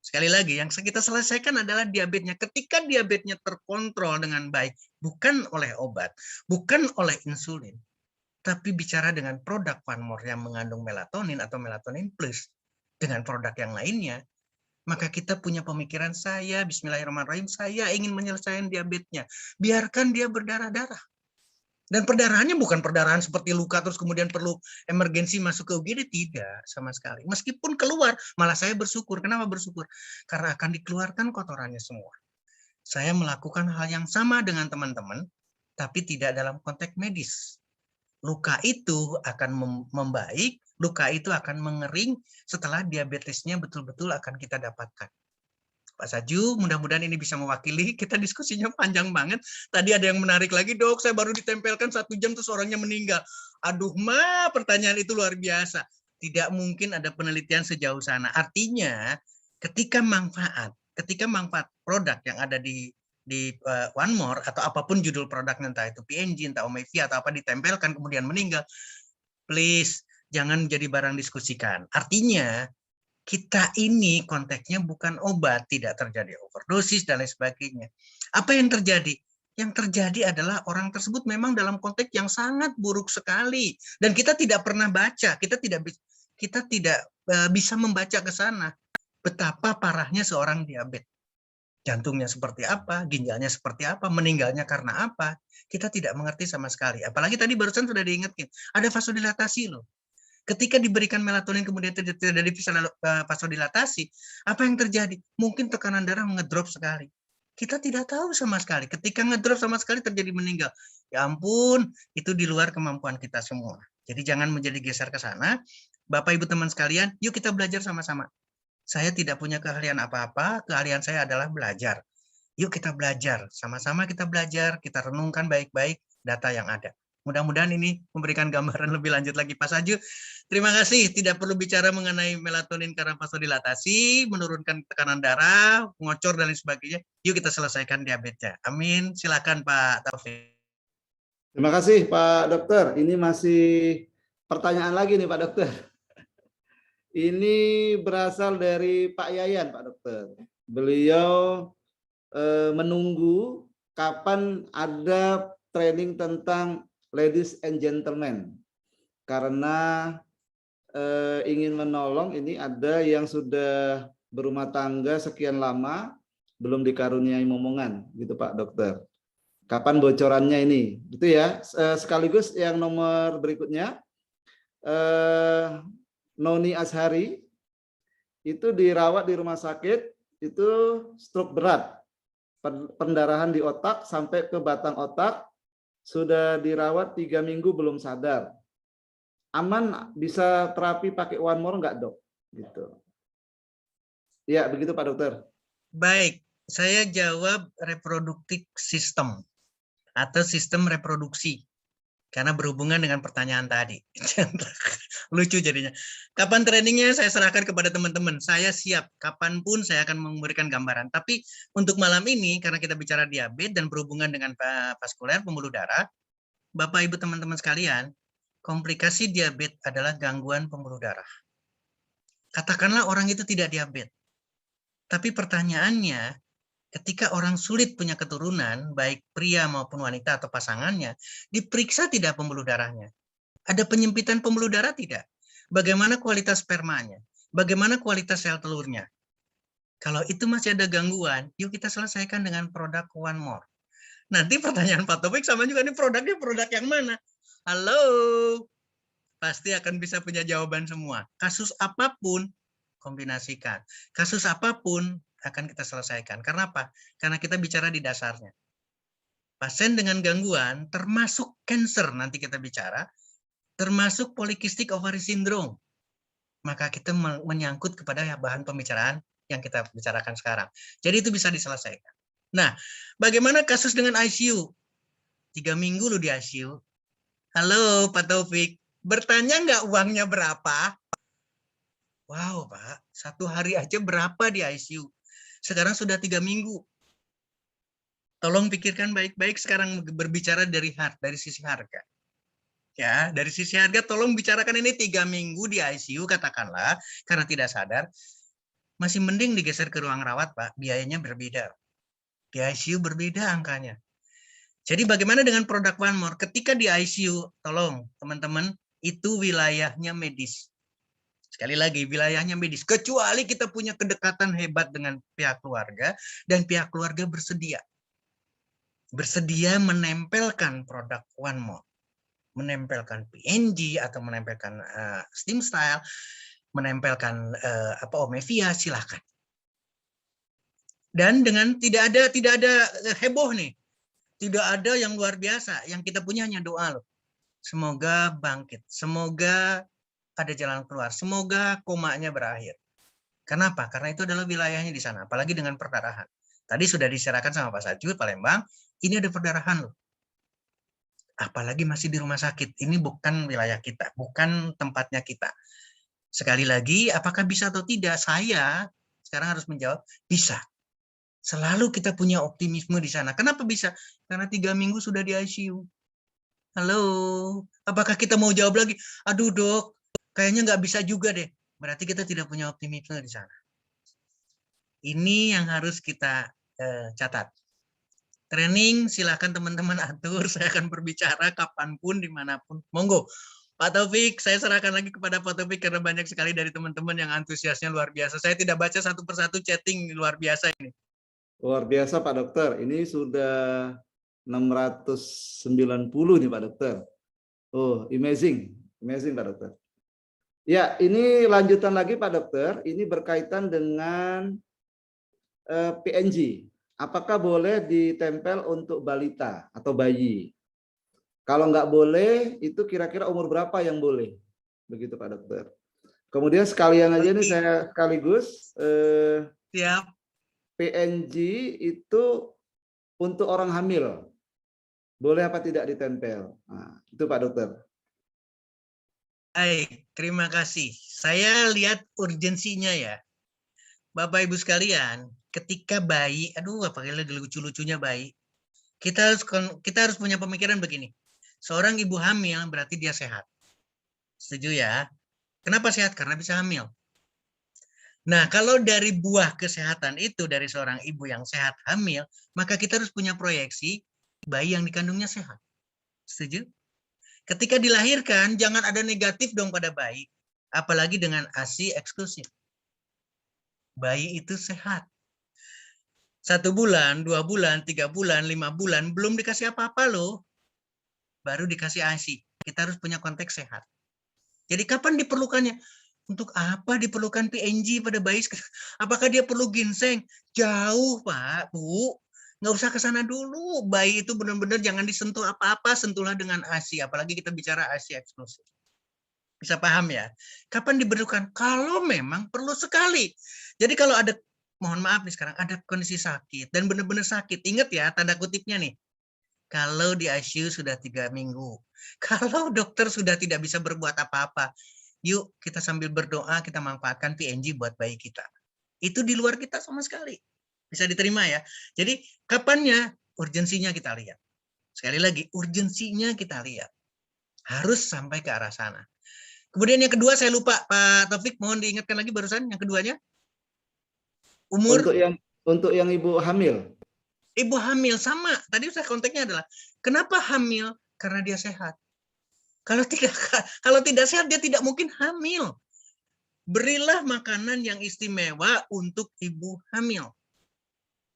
Sekali lagi, yang kita selesaikan adalah diabetesnya. Ketika diabetesnya terkontrol dengan baik, bukan oleh obat, bukan oleh insulin, tapi bicara dengan produk One More yang mengandung melatonin atau melatonin plus dengan produk yang lainnya, maka kita punya pemikiran bismillahirrahmanirrahim, saya ingin menyelesaikan diabetesnya. Biarkan dia berdarah-darah. Dan perdarahannya bukan perdarahan seperti luka terus kemudian perlu emergensi masuk ke UGD, tidak sama sekali. Meskipun keluar, malah saya bersyukur. Kenapa bersyukur? Karena akan dikeluarkan kotorannya semua. Saya melakukan hal yang sama dengan teman-teman, tapi tidak dalam konteks medis. Luka itu akan membaik, luka itu akan mengering setelah diabetesnya betul-betul akan kita dapatkan. Pak Saju, mudah-mudahan ini bisa mewakili. Kita diskusinya panjang banget. Tadi ada yang menarik lagi, Dok, saya baru ditempelkan 1 jam terus orangnya meninggal. Aduh, pertanyaan itu luar biasa. Tidak mungkin ada penelitian sejauh sana. Artinya, ketika manfaat produk yang ada di One More atau apapun judul produknya, entah itu PNG, entah omevia atau apa, ditempelkan kemudian meninggal, please jangan menjadi barang diskusikan. Artinya, kita ini konteksnya bukan obat, tidak terjadi overdosis dan lain sebagainya. Apa yang terjadi? Yang terjadi adalah orang tersebut memang dalam konteks yang sangat buruk sekali dan kita tidak pernah baca, kita tidak bisa membaca ke sana betapa parahnya seorang diabetes. Jantungnya seperti apa, ginjalnya seperti apa, meninggalnya karena apa. Kita tidak mengerti sama sekali. Apalagi tadi barusan sudah diingatkan, ada vasodilatasi loh. Ketika diberikan melatonin kemudian terjadi vasodilatasi, apa yang terjadi? Mungkin tekanan darah ngedrop sekali. Kita tidak tahu sama sekali. Ketika ngedrop sama sekali terjadi meninggal. Ya ampun, itu di luar kemampuan kita semua. Jadi jangan menjadi geser ke sana. Bapak Ibu teman sekalian, yuk kita belajar sama-sama. Saya tidak punya keahlian apa-apa, keahlian saya adalah belajar. Yuk kita belajar, sama-sama kita belajar, kita renungkan baik-baik data yang ada. Mudah-mudahan ini memberikan gambaran lebih lanjut lagi. Pak Saju, terima kasih. Tidak perlu bicara mengenai melatonin karena vasodilatasi, menurunkan tekanan darah, ngocor, dan lain sebagainya. Yuk kita selesaikan diabetesnya. Amin. Silakan Pak Taufik. Terima kasih Pak Dokter. Ini masih pertanyaan lagi nih Pak Dokter. Ini berasal dari Pak Yayan, Pak Dokter. Beliau menunggu kapan ada training tentang ladies and gentlemen. Karena ingin menolong, ini ada yang sudah berumah tangga sekian lama, belum dikaruniai momongan, gitu Pak Dokter. Kapan bocorannya ini? Gitu ya. Sekaligus yang nomor berikutnya, Noni Ashari itu dirawat di rumah sakit, itu stroke berat, pendarahan di otak sampai ke batang otak, sudah dirawat 3 minggu belum sadar. Aman, bisa terapi pakai one more nggak dok? Gitu. Ya begitu Pak Dokter. Baik, saya jawab reproductive system atau sistem reproduksi. Karena berhubungan dengan pertanyaan tadi. Lucu jadinya. Kapan trainingnya saya serahkan kepada teman-teman. Saya siap. Kapanpun saya akan memberikan gambaran. Tapi untuk malam ini, karena kita bicara diabetes dan berhubungan dengan vaskuler, pembuluh darah, Bapak Ibu teman-teman sekalian, komplikasi diabetes adalah gangguan pembuluh darah. Katakanlah orang itu tidak diabetes. Tapi pertanyaannya, ketika orang sulit punya keturunan, baik pria maupun wanita atau pasangannya, diperiksa tidak pembuluh darahnya? Ada penyempitan pembuluh darah tidak? Bagaimana kualitas spermanya? Bagaimana kualitas sel telurnya? Kalau itu masih ada gangguan, yuk kita selesaikan dengan produk One More. Nanti pertanyaan Pak Taufik sama juga, ini produknya produk yang mana? Halo? Pasti akan bisa punya jawaban semua. Kasus apapun, kombinasikan. Kasus apapun, akan kita selesaikan. Karena apa? Karena kita bicara di dasarnya. Pasien dengan gangguan, termasuk cancer nanti kita bicara, termasuk polycystic ovary syndrome. Maka kita menyangkut kepada bahan pembicaraan yang kita bicarakan sekarang. Jadi itu bisa diselesaikan. Nah, bagaimana kasus dengan ICU? 3 minggu lu di ICU. Halo Pak Taufik, bertanya nggak uangnya berapa? Wow Pak, 1 hari aja berapa di ICU? Sekarang sudah 3 minggu. Tolong pikirkan baik-baik sekarang berbicara dari sisi harga. Ya, dari sisi harga tolong bicarakan ini 3 minggu di ICU katakanlah karena tidak sadar. Masih mending digeser ke ruang rawat, Pak. Biayanya berbeda. Di ICU berbeda angkanya. Jadi bagaimana dengan produk One More? Ketika di ICU, tolong teman-teman, itu wilayahnya medis. Sekali lagi, wilayahnya medis. Kecuali kita punya kedekatan hebat dengan pihak keluarga, dan pihak keluarga bersedia menempelkan produk One More. Menempelkan PNG, atau menempelkan StimStyle, menempelkan Omevia, silakan. Dan dengan tidak ada heboh nih. Tidak ada yang luar biasa. Yang kita punya hanya doa loh. Semoga bangkit. Semoga ada jalan keluar. Semoga komanya berakhir. Kenapa? Karena itu adalah wilayahnya di sana. Apalagi dengan perdarahan. Tadi sudah diserahkan sama Pak Saju, Palembang. Ini ada perdarahan loh. Apalagi masih di rumah sakit. Ini bukan wilayah kita. Bukan tempatnya kita. Sekali lagi, apakah bisa atau tidak? Saya sekarang harus menjawab, bisa. Selalu kita punya optimisme di sana. Kenapa bisa? Karena 3 minggu sudah di ICU. Halo, apakah kita mau jawab lagi? Aduh dok, kayaknya nggak bisa juga deh. Berarti kita tidak punya optimisme di sana. Ini yang harus kita catat. Training silahkan teman-teman atur. Saya akan berbicara kapanpun, dimanapun. Monggo. Pak Taufik, saya serahkan lagi kepada Pak Taufik karena banyak sekali dari teman-teman yang antusiasnya luar biasa. Saya tidak baca satu persatu chatting luar biasa ini. Luar biasa Pak Dokter. Ini sudah 690 nih Pak Dokter. Oh, amazing. Amazing Pak Dokter. Ya, ini lanjutan lagi Pak Dokter. Ini berkaitan dengan PNG. Apakah boleh ditempel untuk balita atau bayi? Kalau nggak boleh, itu kira-kira umur berapa yang boleh? Begitu Pak Dokter. Kemudian sekalian aja nih saya sekaligus Siap. PNG itu untuk orang hamil. Boleh apa tidak ditempel? Nah, itu Pak Dokter. Baik, terima kasih. Saya lihat urgensinya ya. Bapak Ibu sekalian, ketika bayi, aduh apalagi lucu-lucunya bayi, kita harus punya pemikiran begini. Seorang ibu hamil berarti dia sehat. Setuju ya? Kenapa sehat? Karena bisa hamil. Nah, kalau dari buah kesehatan itu dari seorang ibu yang sehat hamil, maka kita harus punya proyeksi bayi yang dikandungnya sehat. Setuju? Ketika dilahirkan, jangan ada negatif dong pada bayi. Apalagi dengan ASI eksklusif. Bayi itu sehat. 1 bulan, 2 bulan, 3 bulan, 5 bulan, belum dikasih apa-apa loh. Baru dikasih ASI. Kita harus punya konteks sehat. Jadi kapan diperlukannya? Untuk apa diperlukan PNG pada bayi? Apakah dia perlu ginseng? Jauh, Pak, Bu. Nggak usah ke sana dulu. Bayi itu benar-benar jangan disentuh apa-apa, sentuhlah dengan ASI. Apalagi kita bicara ASI eksklusif. Bisa paham ya? Kapan diperlukan? Kalau memang perlu sekali. Jadi kalau ada, mohon maaf nih sekarang, ada kondisi sakit, dan benar-benar sakit. Ingat ya, tanda kutipnya nih. Kalau di ICU sudah 3 minggu. Kalau dokter sudah tidak bisa berbuat apa-apa. Yuk kita sambil berdoa, kita manfaatkan PNG buat bayi kita. Itu di luar kita sama sekali. Bisa diterima ya. Jadi kapannya? Urgensinya kita lihat. Sekali lagi, urgensinya kita lihat. Harus sampai ke arah sana. Kemudian yang kedua, saya lupa Pak Taufik, mohon diingatkan lagi barusan yang keduanya. Umur. Untuk yang ibu hamil. Ibu hamil sama. Tadi saya konteksnya adalah kenapa hamil? Karena dia sehat. Kalau tidak sehat dia tidak mungkin hamil. Berilah makanan yang istimewa untuk ibu hamil.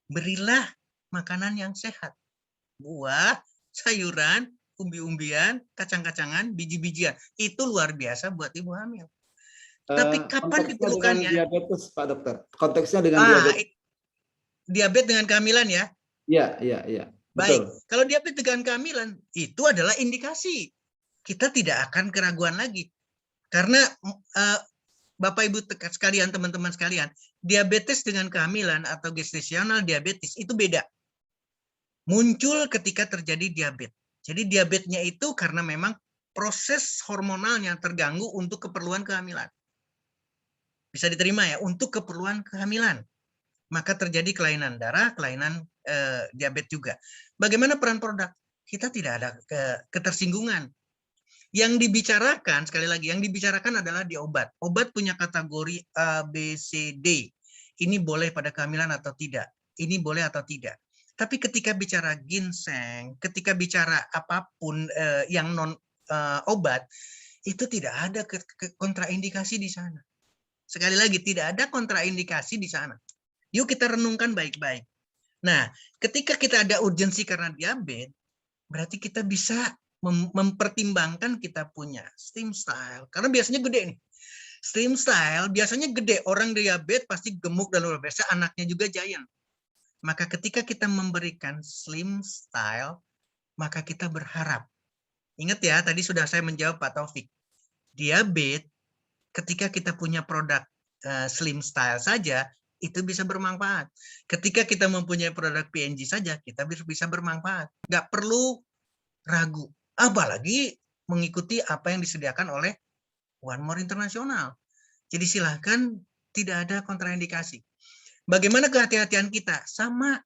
Berilah makanan yang sehat. Buah, sayuran, umbi-umbian, kacang-kacangan, biji-bijian. Itu luar biasa buat ibu hamil. Tapi kapan diperlukannya? Diabetes, Pak Dokter. Konteksnya dengan diabetes. Diabetes dengan kehamilan ya? Iya. Baik, kalau diabetes dengan kehamilan, itu adalah indikasi. Kita tidak akan keraguan lagi. Karena Bapak Ibu sekalian, teman-teman sekalian, diabetes dengan kehamilan atau gestasional diabetes itu beda. Muncul ketika terjadi diabetes. Jadi diabetesnya itu karena memang proses hormonalnya terganggu untuk keperluan kehamilan. Bisa diterima ya, untuk keperluan kehamilan. Maka terjadi kelainan darah, kelainan diabetes juga. Bagaimana peran produk? Kita tidak ada ketersinggungan. Yang dibicarakan, sekali lagi, yang dibicarakan adalah di obat. Obat punya kategori A, B, C, D. Ini boleh pada kehamilan atau tidak. Ini boleh atau tidak. Tapi ketika bicara ginseng, ketika bicara apapun yang non obat, itu tidak ada kontraindikasi di sana. Sekali lagi, tidak ada kontraindikasi di sana. Yuk kita renungkan baik-baik. Nah, ketika kita ada urgensi karena diabetes, berarti kita bisa mempertimbangkan kita punya slim style. Karena biasanya gede nih. Slim style biasanya gede. Orang diabetes pasti gemuk dan luar biasa. Anaknya juga giant. Maka ketika kita memberikan slim style, maka kita berharap. Ingat ya, tadi sudah saya menjawab Pak Taufik. Diabetes, ketika kita punya produk slim style saja, itu bisa bermanfaat. Ketika kita mempunyai produk PNG saja, kita bisa bermanfaat. Nggak perlu ragu. Apalagi mengikuti apa yang disediakan oleh One More International. Jadi silahkan, tidak ada kontraindikasi. Bagaimana kehati-hatian kita? Sama,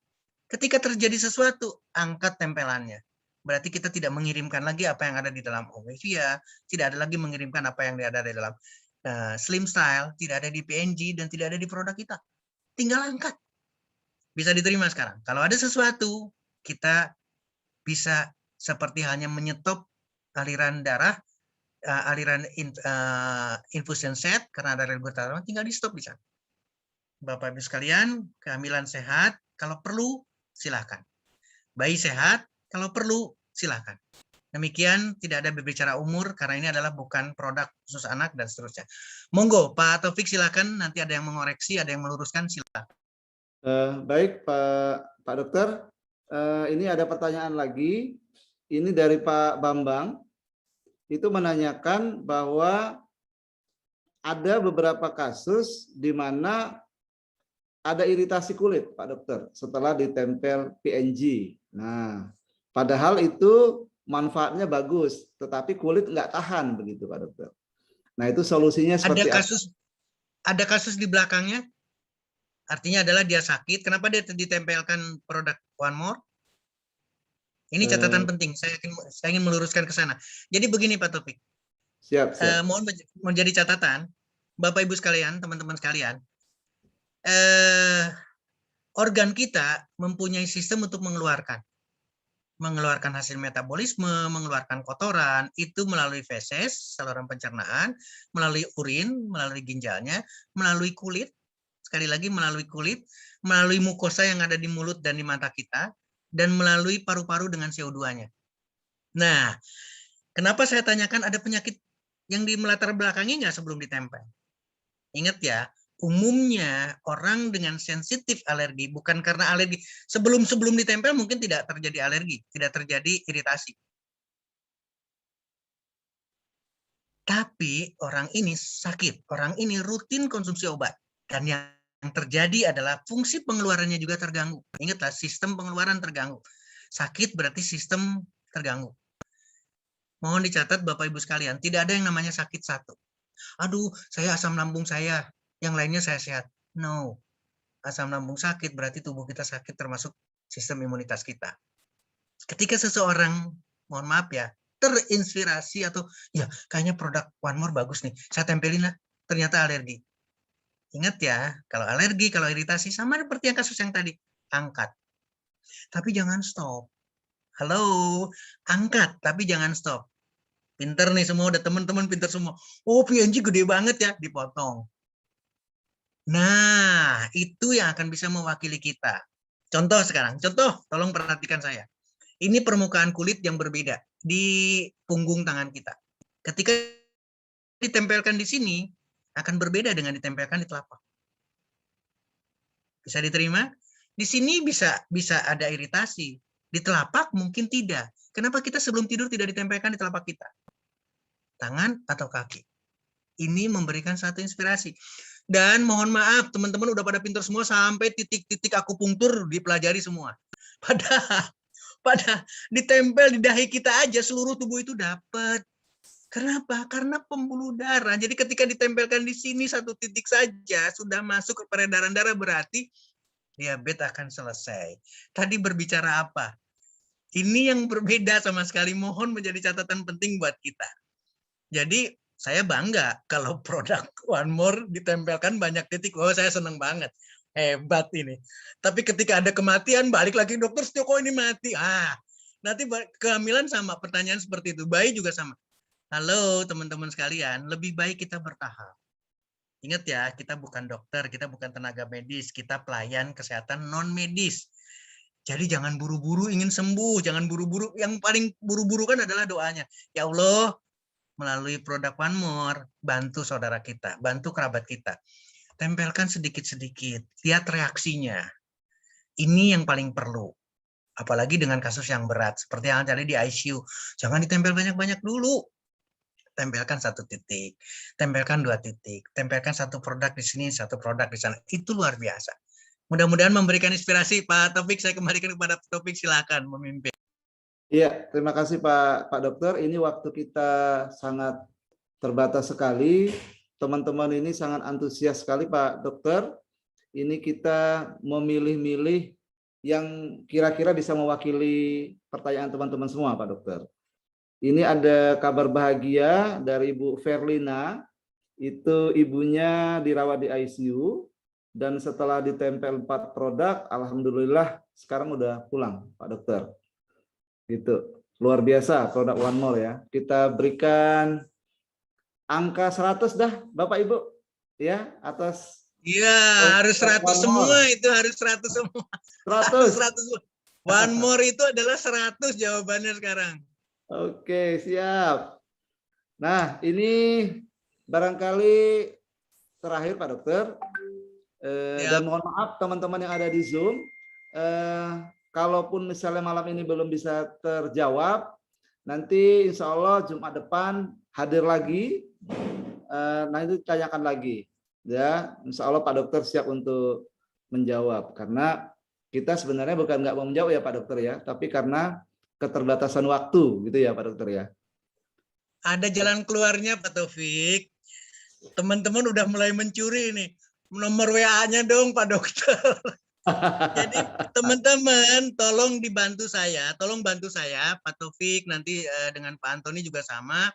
ketika terjadi sesuatu, angkat tempelannya. Berarti kita tidak mengirimkan lagi apa yang ada di dalam Omevia, tidak ada lagi mengirimkan apa yang ada di dalam Slim Style, tidak ada di PNG, dan tidak ada di produk kita. Tinggal angkat. Bisa diterima sekarang. Kalau ada sesuatu, kita bisa seperti hanya menyetop aliran darah, aliran infusion set, karena ada regulatory, tinggal di stop bisa. Bapak Ibu sekalian, kehamilan sehat, kalau perlu silakan. Bayi sehat, kalau perlu silakan. Demikian, tidak ada berbicara umur karena ini adalah bukan produk khusus anak dan seterusnya. Monggo, Pak Taufik silakan. Nanti ada yang mengoreksi, ada yang meluruskan, silakan. Baik, Pak Dokter. Ini ada pertanyaan lagi. Ini dari Pak Bambang. Itu menanyakan bahwa ada beberapa kasus di mana ada iritasi kulit, Pak Dokter, setelah ditempel PNG. Nah, padahal itu manfaatnya bagus, tetapi kulit nggak tahan begitu, Pak Dokter. Nah, itu solusinya seperti apa? Ada kasus di belakangnya, artinya adalah dia sakit. Kenapa dia ditempelkan produk One More? Ini catatan penting. Saya ingin meluruskan ke sana. Jadi begini, Pak Taufik. Siap. Mohon menjadi catatan, Bapak Ibu sekalian, teman-teman sekalian. Organ kita mempunyai sistem untuk mengeluarkan hasil metabolisme, mengeluarkan kotoran, itu melalui feses, saluran pencernaan, melalui urin, melalui ginjalnya, melalui kulit, sekali lagi melalui kulit, melalui mukosa yang ada di mulut dan di mata kita, dan melalui paru-paru dengan CO2-nya. Nah, kenapa saya tanyakan ada penyakit yang di melatar belakangnya nggak sebelum ditempel? Ingat ya, umumnya orang dengan sensitif alergi bukan karena alergi. Sebelum ditempel mungkin tidak terjadi alergi, tidak terjadi iritasi. Tapi orang ini sakit, orang ini rutin konsumsi obat. Dan yang terjadi adalah fungsi pengeluarannya juga terganggu. Ingatlah, sistem pengeluaran terganggu. Sakit berarti sistem terganggu. Mohon dicatat Bapak Ibu sekalian, tidak ada yang namanya sakit satu. Aduh, saya asam lambung saya, yang lainnya saya sehat. No, asam lambung sakit berarti tubuh kita sakit termasuk sistem imunitas kita. Ketika seseorang, mohon maaf ya, terinspirasi atau ya kayaknya produk One More bagus nih, saya tempelin lah, ternyata alergi. Ingat ya, kalau alergi, kalau iritasi sama seperti yang kasus yang tadi, angkat. Tapi jangan stop. Halo, angkat tapi jangan stop. Pinter nih semua, udah teman-teman pinter semua. Oh, PNG gede banget ya, dipotong. Nah, itu yang akan bisa mewakili kita. Contoh sekarang, tolong perhatikan saya. Ini permukaan kulit yang berbeda di punggung tangan kita. Ketika ditempelkan di sini, akan berbeda dengan ditempelkan di telapak. Bisa diterima? Di sini bisa ada iritasi. Di telapak mungkin tidak. Kenapa kita sebelum tidur tidak ditempelkan di telapak kita? Tangan atau kaki. Ini memberikan satu inspirasi. Dan mohon maaf, teman-teman udah pada pintar semua sampai titik-titik akupunktur dipelajari semua. Pada ditempel di dahi kita aja seluruh tubuh itu dapat. Kenapa? Karena pembuluh darah. Jadi ketika ditempelkan di sini satu titik saja sudah masuk ke peredaran darah, berarti diabetes akan selesai. Tadi berbicara apa? Ini yang berbeda sama sekali. Mohon menjadi catatan penting buat kita. Jadi saya bangga kalau produk One More ditempelkan banyak titik. Oh, saya senang banget. Hebat ini. Tapi ketika ada kematian, balik lagi dokter Setioko ini mati. Nanti kehamilan sama, pertanyaan seperti itu. Bayi juga sama. Halo teman-teman sekalian, lebih baik kita bertahap. Ingat ya, kita bukan dokter, kita bukan tenaga medis, kita pelayan kesehatan non medis. Jadi jangan buru-buru ingin sembuh, jangan buru-buru. Yang paling buru-buru kan adalah doanya. Ya Allah, melalui produk One More, bantu saudara kita, bantu kerabat kita. Tempelkan sedikit-sedikit, lihat reaksinya. Ini yang paling perlu. Apalagi dengan kasus yang berat, seperti yang tadi di ICU. Jangan ditempel banyak-banyak dulu. Tempelkan satu titik, tempelkan dua titik, tempelkan satu produk di sini, satu produk di sana. Itu luar biasa. Mudah-mudahan memberikan inspirasi. Pak Taufik, saya kembalikan kepada Pak Taufik, silakan memimpin. Iya, terima kasih Pak Dokter. Ini waktu kita sangat terbatas sekali. Teman-teman ini sangat antusias sekali Pak Dokter. Ini kita memilih-milih yang kira-kira bisa mewakili pertanyaan teman-teman semua Pak Dokter. Ini ada kabar bahagia dari Ibu Verlina. Itu ibunya dirawat di ICU. Dan setelah ditempel 4 produk, alhamdulillah sekarang udah pulang Pak Dokter. Itu luar biasa produk One More ya. Kita berikan angka 100 dah Bapak Ibu ya atas Iya, harus 100 One semua more. itu, harus 100 semua. Harus 100. 100 semua. One more itu adalah 100 jawabannya sekarang. Oke, siap. Nah, ini barangkali terakhir Pak Dokter. Dan Siap. mohon maaf teman-teman yang ada di Zoom, kalaupun misalnya malam ini belum bisa terjawab, nanti insya Allah Jumat depan hadir lagi, nanti tanyakan lagi. Ya, insya Allah Pak Dokter siap untuk menjawab, karena kita sebenarnya bukan nggak mau menjawab ya Pak Dokter ya, tapi karena keterbatasan waktu gitu ya Pak Dokter ya. Ada jalan keluarnya Pak Taufik. Teman-teman udah mulai mencuri nih. Nomor WA-nya dong Pak Dokter. Jadi teman-teman tolong dibantu saya, tolong bantu saya Pak Taufik, nanti dengan Pak Antoni juga sama,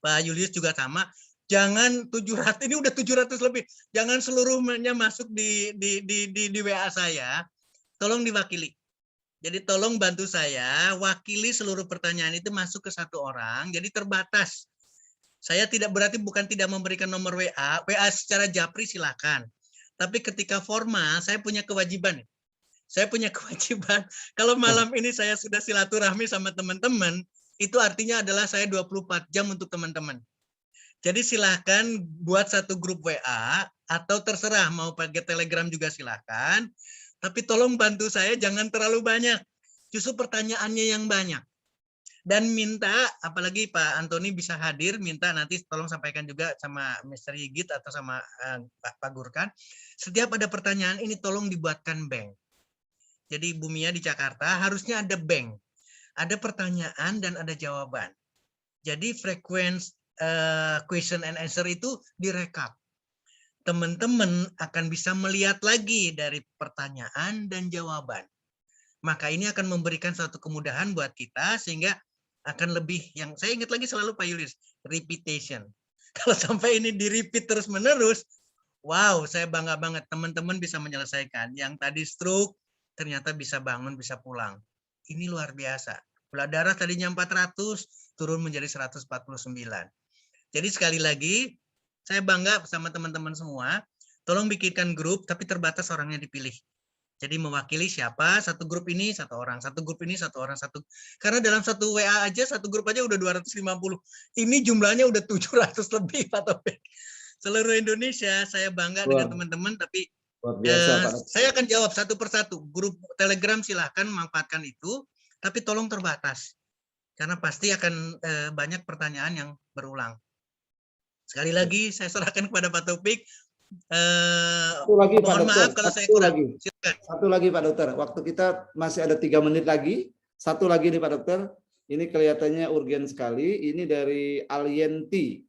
Pak Julius juga sama. Jangan 700, ini udah 700 lebih. Jangan seluruhnya masuk di WA saya. Tolong diwakili. Jadi tolong bantu saya wakili seluruh pertanyaan itu masuk ke satu orang. Jadi terbatas. Saya tidak berarti bukan tidak memberikan nomor WA. WA secara japri silakan. Tapi ketika formal saya punya kewajiban. Saya punya kewajiban. Kalau malam ini saya sudah silaturahmi sama teman-teman, itu artinya adalah saya 24 jam untuk teman-teman. Jadi silahkan buat satu grup WA atau terserah mau pakai Telegram juga silahkan. Tapi tolong bantu saya jangan terlalu banyak. Justru pertanyaannya yang banyak. Dan minta, apalagi Pak Antoni bisa hadir, minta nanti tolong sampaikan juga sama Mr. Yigit atau sama Pak Gurkan. Setiap ada pertanyaan ini tolong dibuatkan bank. Jadi Bu Mia di Jakarta harusnya ada bank. Ada pertanyaan dan ada jawaban. Jadi frekuensi question and answer itu direkap. Teman-teman akan bisa melihat lagi dari pertanyaan dan jawaban. Maka ini akan memberikan suatu kemudahan buat kita sehingga akan lebih, yang saya ingat lagi selalu Pak Yulis, repetition. Kalau sampai ini di-repeat terus-menerus, wow, saya bangga banget teman-teman bisa menyelesaikan. Yang tadi stroke, ternyata bisa bangun, bisa pulang. Ini luar biasa. Gula darah tadinya 400, turun menjadi 149. Jadi sekali lagi, saya bangga sama teman-teman semua. Tolong bikinkan grup, tapi terbatas orangnya dipilih. Jadi mewakili siapa, satu grup ini satu orang, satu grup ini satu orang, satu. Karena dalam satu WA aja, satu grup aja udah 250. Ini jumlahnya udah 700 lebih, Pak Taufik. Seluruh Indonesia, saya bangga dengan teman-teman, tapi Luar biasa, Pak. saya akan jawab satu persatu. Grup Telegram silahkan manfaatkan itu, tapi tolong terbatas. Karena pasti akan banyak pertanyaan yang berulang. Sekali lagi saya serahkan kepada Pak Taufik. Satu lagi, Pak Mohon Dokter. maaf kalau saya kurang. Silakan. Satu lagi Pak Dokter. Waktu kita masih ada 3 menit lagi. Satu lagi nih Pak Dokter. Ini kelihatannya urgen sekali. Ini dari Alienti.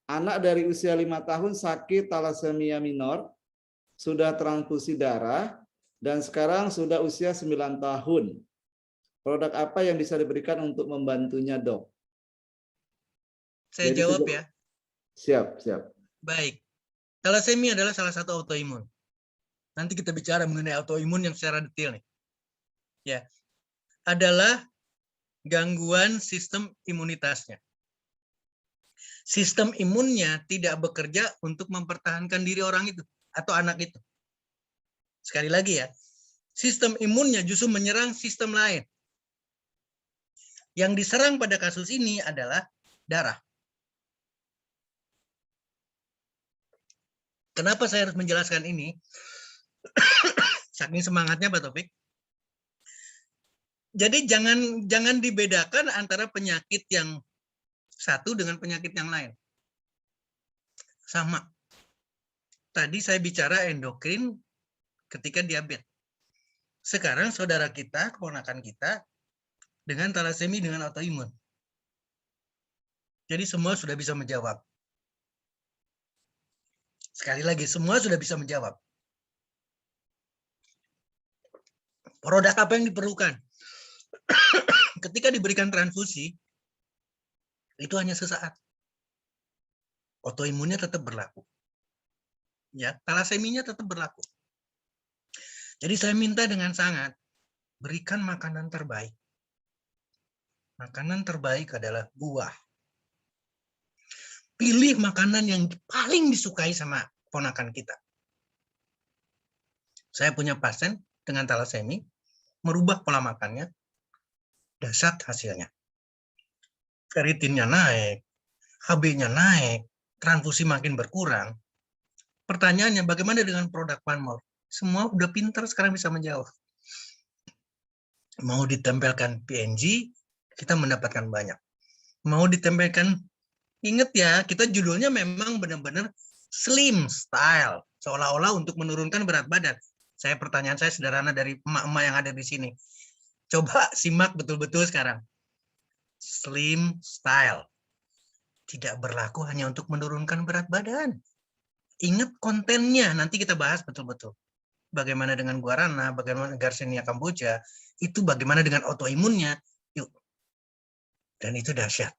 Anak dari usia 5 tahun sakit thalassemia minor, sudah transfusi darah, dan sekarang sudah usia 9 tahun. Produk apa yang bisa diberikan untuk membantunya, Dok? Saya Jadi, jawab ya. Siap, siap. Baik. Thalassemia adalah salah satu autoimun. Nanti kita bicara mengenai autoimun yang secara detail nih. Ya. Adalah gangguan sistem imunitasnya. Sistem imunnya tidak bekerja untuk mempertahankan diri orang itu atau anak itu. Sekali lagi ya. Sistem imunnya justru menyerang sistem lain. Yang diserang pada kasus ini adalah darah. Kenapa saya harus menjelaskan ini? Saking semangatnya Pak Taufik. Jadi jangan dibedakan antara penyakit yang satu dengan penyakit yang lain. Sama. Tadi saya bicara endokrin ketika diabetes. Sekarang saudara kita, keponakan kita, dengan thalassemia dengan autoimun. Jadi semua sudah bisa menjawab. Sekali lagi, semua sudah bisa menjawab. Produk apa yang diperlukan? Ketika diberikan transfusi, itu hanya sesaat. Autoimunnya tetap berlaku. Ya, thalassemia tetap berlaku. Jadi saya minta dengan sangat, berikan makanan terbaik. Makanan terbaik adalah buah. Pilih makanan yang paling disukai sama ponakan kita. Saya punya pasien dengan talasemi, merubah pola makannya, dahsyat hasilnya. Ferritinnya naik, HB-nya naik, transfusi makin berkurang. Pertanyaannya, bagaimana dengan produk One More? Semua udah pintar sekarang bisa menjawab. Mau ditempelkan PNG, kita mendapatkan banyak. Mau ditempelkan, ingat ya, kita judulnya memang benar-benar slim style, seolah-olah untuk menurunkan berat badan. Pertanyaan saya sederhana dari emak-emak yang ada di sini. Coba simak betul-betul sekarang. Slim style. Tidak berlaku hanya untuk menurunkan berat badan. Ingat kontennya, nanti kita bahas betul-betul. Bagaimana dengan guarana, bagaimana Garcinia Cambogia, itu bagaimana dengan autoimunnya. Yuk. Dan itu dahsyat.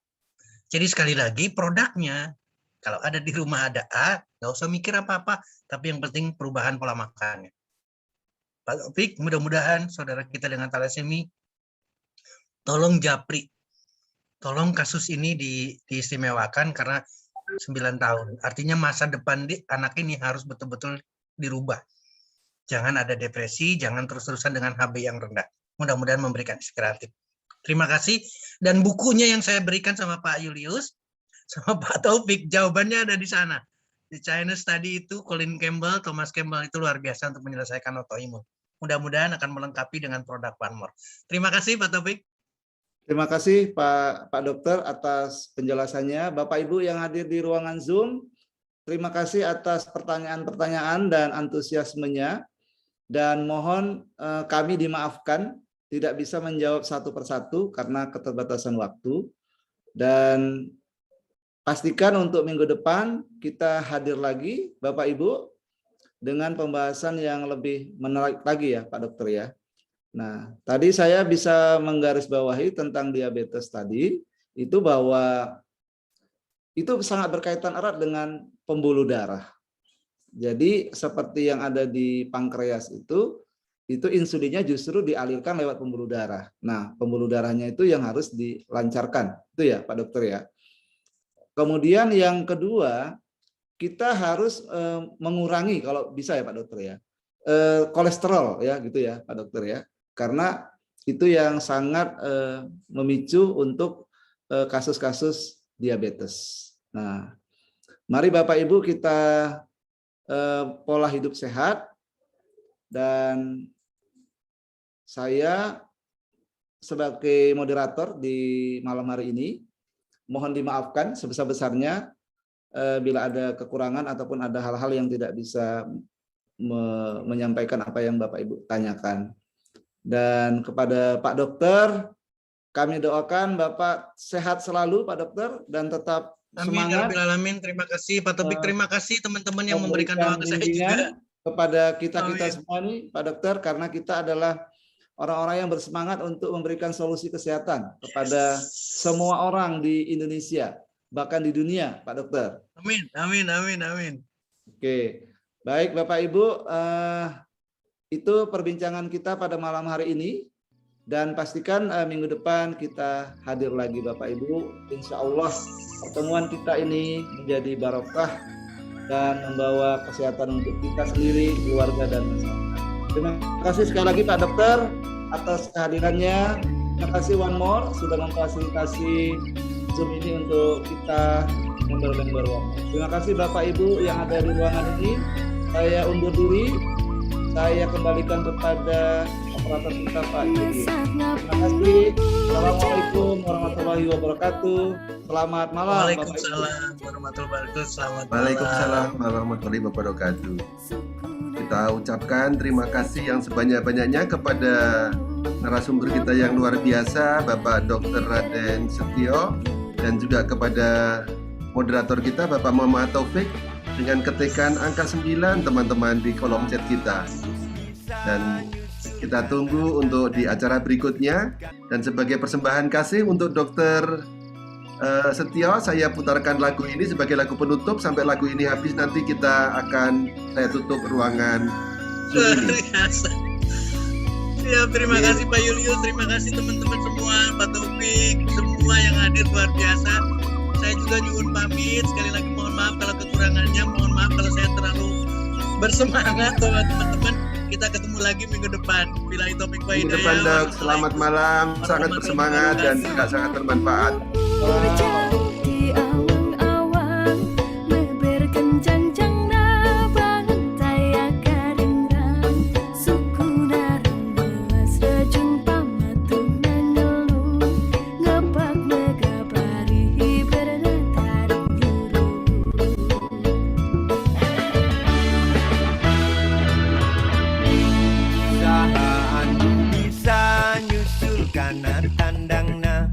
Jadi sekali lagi produknya, kalau ada di rumah ada A, nggak usah mikir apa-apa, tapi yang penting perubahan pola makannya. Pak Taufik, mudah-mudahan saudara kita dengan talasemi, tolong japri, tolong kasus ini diistimewakan karena 9 tahun. Artinya masa depan anak ini harus betul-betul dirubah. Jangan ada depresi, jangan terus-terusan dengan HB yang rendah. Mudah-mudahan memberikan inspiratif. Terima kasih. Dan bukunya yang saya berikan sama Pak Julius, sama Pak Taufik, jawabannya ada di sana. Di China Study itu, Colin Campbell, Thomas Campbell itu luar biasa untuk menyelesaikan autoimun. Mudah-mudahan akan melengkapi dengan produk One More. Terima kasih Pak Taufik. Terima kasih Pak Dokter atas penjelasannya. Bapak Ibu yang hadir di ruangan Zoom, terima kasih atas pertanyaan-pertanyaan dan antusiasmenya. Dan mohon kami dimaafkan tidak bisa menjawab satu persatu karena keterbatasan waktu. Dan pastikan untuk minggu depan kita hadir lagi Bapak Ibu dengan pembahasan yang lebih menarik lagi ya Pak Dokter ya. Nah, tadi saya bisa menggarisbawahi tentang diabetes tadi, itu bahwa itu sangat berkaitan erat dengan pembuluh darah. Jadi seperti yang ada di pankreas itu insulinnya justru dialirkan lewat pembuluh darah. Nah, pembuluh darahnya itu yang harus dilancarkan. Itu ya Pak Dokter ya. Kemudian yang kedua, kita harus mengurangi kalau bisa ya Pak Dokter ya. Kolesterol ya gitu ya Pak Dokter ya. Karena itu yang sangat memicu untuk kasus-kasus diabetes. Nah, mari Bapak Ibu kita pola hidup sehat, dan saya sebagai moderator di malam hari ini mohon dimaafkan sebesar-besarnya bila ada kekurangan ataupun ada hal-hal yang tidak bisa menyampaikan apa yang Bapak Ibu tanyakan. Dan kepada Pak Dokter, kami doakan Bapak sehat selalu Pak Dokter dan tetap semangat. Amin. Terima kasih Pak Taufik, terima kasih teman-teman yang memberikan doa ke saya juga. Kepada kita semua nih Pak Dokter, karena kita adalah orang-orang yang bersemangat untuk memberikan solusi kesehatan kepada semua orang di Indonesia, bahkan di dunia Pak Dokter. Amin. Oke, baik Bapak Ibu, itu perbincangan kita pada malam hari ini, dan pastikan minggu depan kita hadir lagi Bapak Ibu. Insya Allah pertemuan kita ini menjadi barokah dan membawa kesehatan untuk kita sendiri, keluarga, dan masyarakat. Terima kasih sekali lagi Pak Dokter atas kehadirannya. Terima kasih One More sudah memfasilitasi Zoom ini untuk kita member-member One More. Terima kasih Bapak Ibu yang ada di ruangan ini. Saya undur diri. Saya kembalikan kepada operator kita Pak Yudi. Terima kasih. Assalamualaikum warahmatullahi wabarakatuh. Selamat malam. Waalaikumsalam warahmatullahi wabarakatuh. Selamat malam. Waalaikumsalam warahmatullahi wabarakatuh. Kita ucapkan terima kasih yang sebanyak-banyaknya kepada narasumber kita yang luar biasa, Bapak Dr. Raden Setio, dan juga kepada moderator kita, Bapak Muhammad Taufik, dengan ketikkan angka 9 teman-teman di kolom chat kita. Dan kita tunggu untuk di acara berikutnya. Dan sebagai persembahan kasih untuk Dr. Setio, saya putarkan lagu ini sebagai lagu penutup. Sampai lagu ini habis nanti saya tutup ruangan Zoom ini. Siap, terima kasih Pak Julius, terima kasih teman-teman semua, Pak Taufik, semua yang hadir luar biasa. Saya juga nyuwun pamit, sekali lagi mohon maaf kalau kekurangan kekurangannya. Mohon maaf kalau saya terlalu bersemangat, teman-teman. Kita ketemu lagi minggu depan. Bila itu topik Minggu depan, Dok. Selamat malam, sangat bersemangat dan juga sangat bermanfaat. Di awang-awang berkencang-kencang nabang taya karingrang suku narang belas rajung pamatu nanelu ngepak megapari bernataring yuru. Saha anu bisa nyusul kana tandangna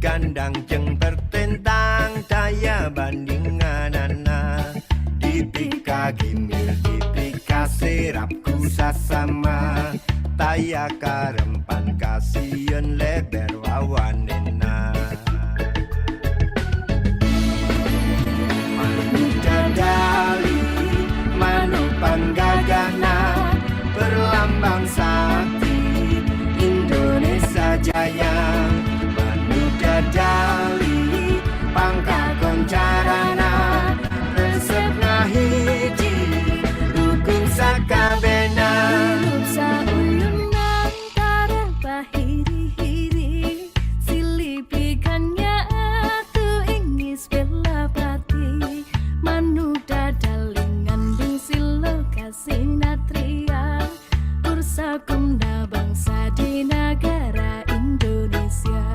gandang jeng bertentang daya bandinganana dipika gimil dipika serapku sasama taya karempan kasian leber wawanena manu dadali manu panggagana berlambang sakti Indonesia Jaya manu dadali pangka koncarana resep ngahiji rukun sakabena Hidup sauyung antara bahiri-hiri silipikannya aku ingis bela pati manu dadaling ngandung silo kasih natria Ursakumna bangsa di negara Indonesia.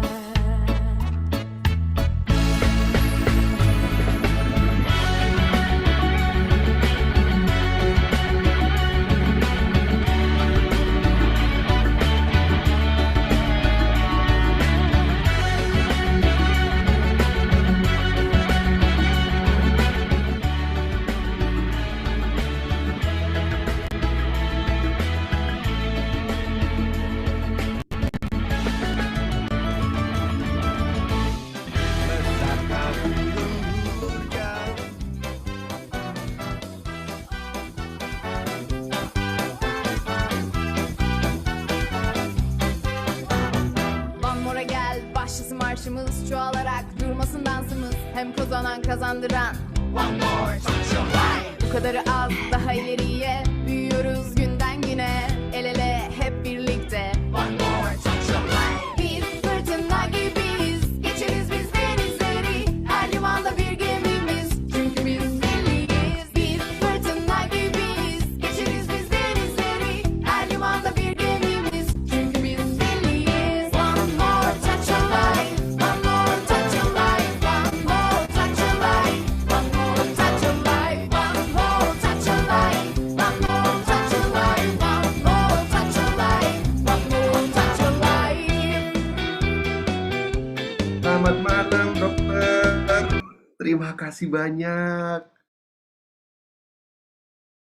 Mesaka burung hujan Banmora gel başlasın marşımız çoğalarak durmasın dansımız hem kazanan kazandıran One more touch of life. Bu kadarı az daha ileriye büyüyoruz günden güne el ele hep birlikte One more touch of life. Biz fırtına gibiyiz geçeriz biz denizleri her limanda bir gemimiz çünkü biz deliyiz. Biz fırtına gibiyiz geçeriz biz denizleri her limanda bir gemimiz çünkü biz deliyiz. One more touch of life, one more touch of life, one more touch of life, one more touch of life, one more touch of life, one more touch of life, one more touch of life, one more touch of life. Selamat malam, dokter. Terima kasih banyak.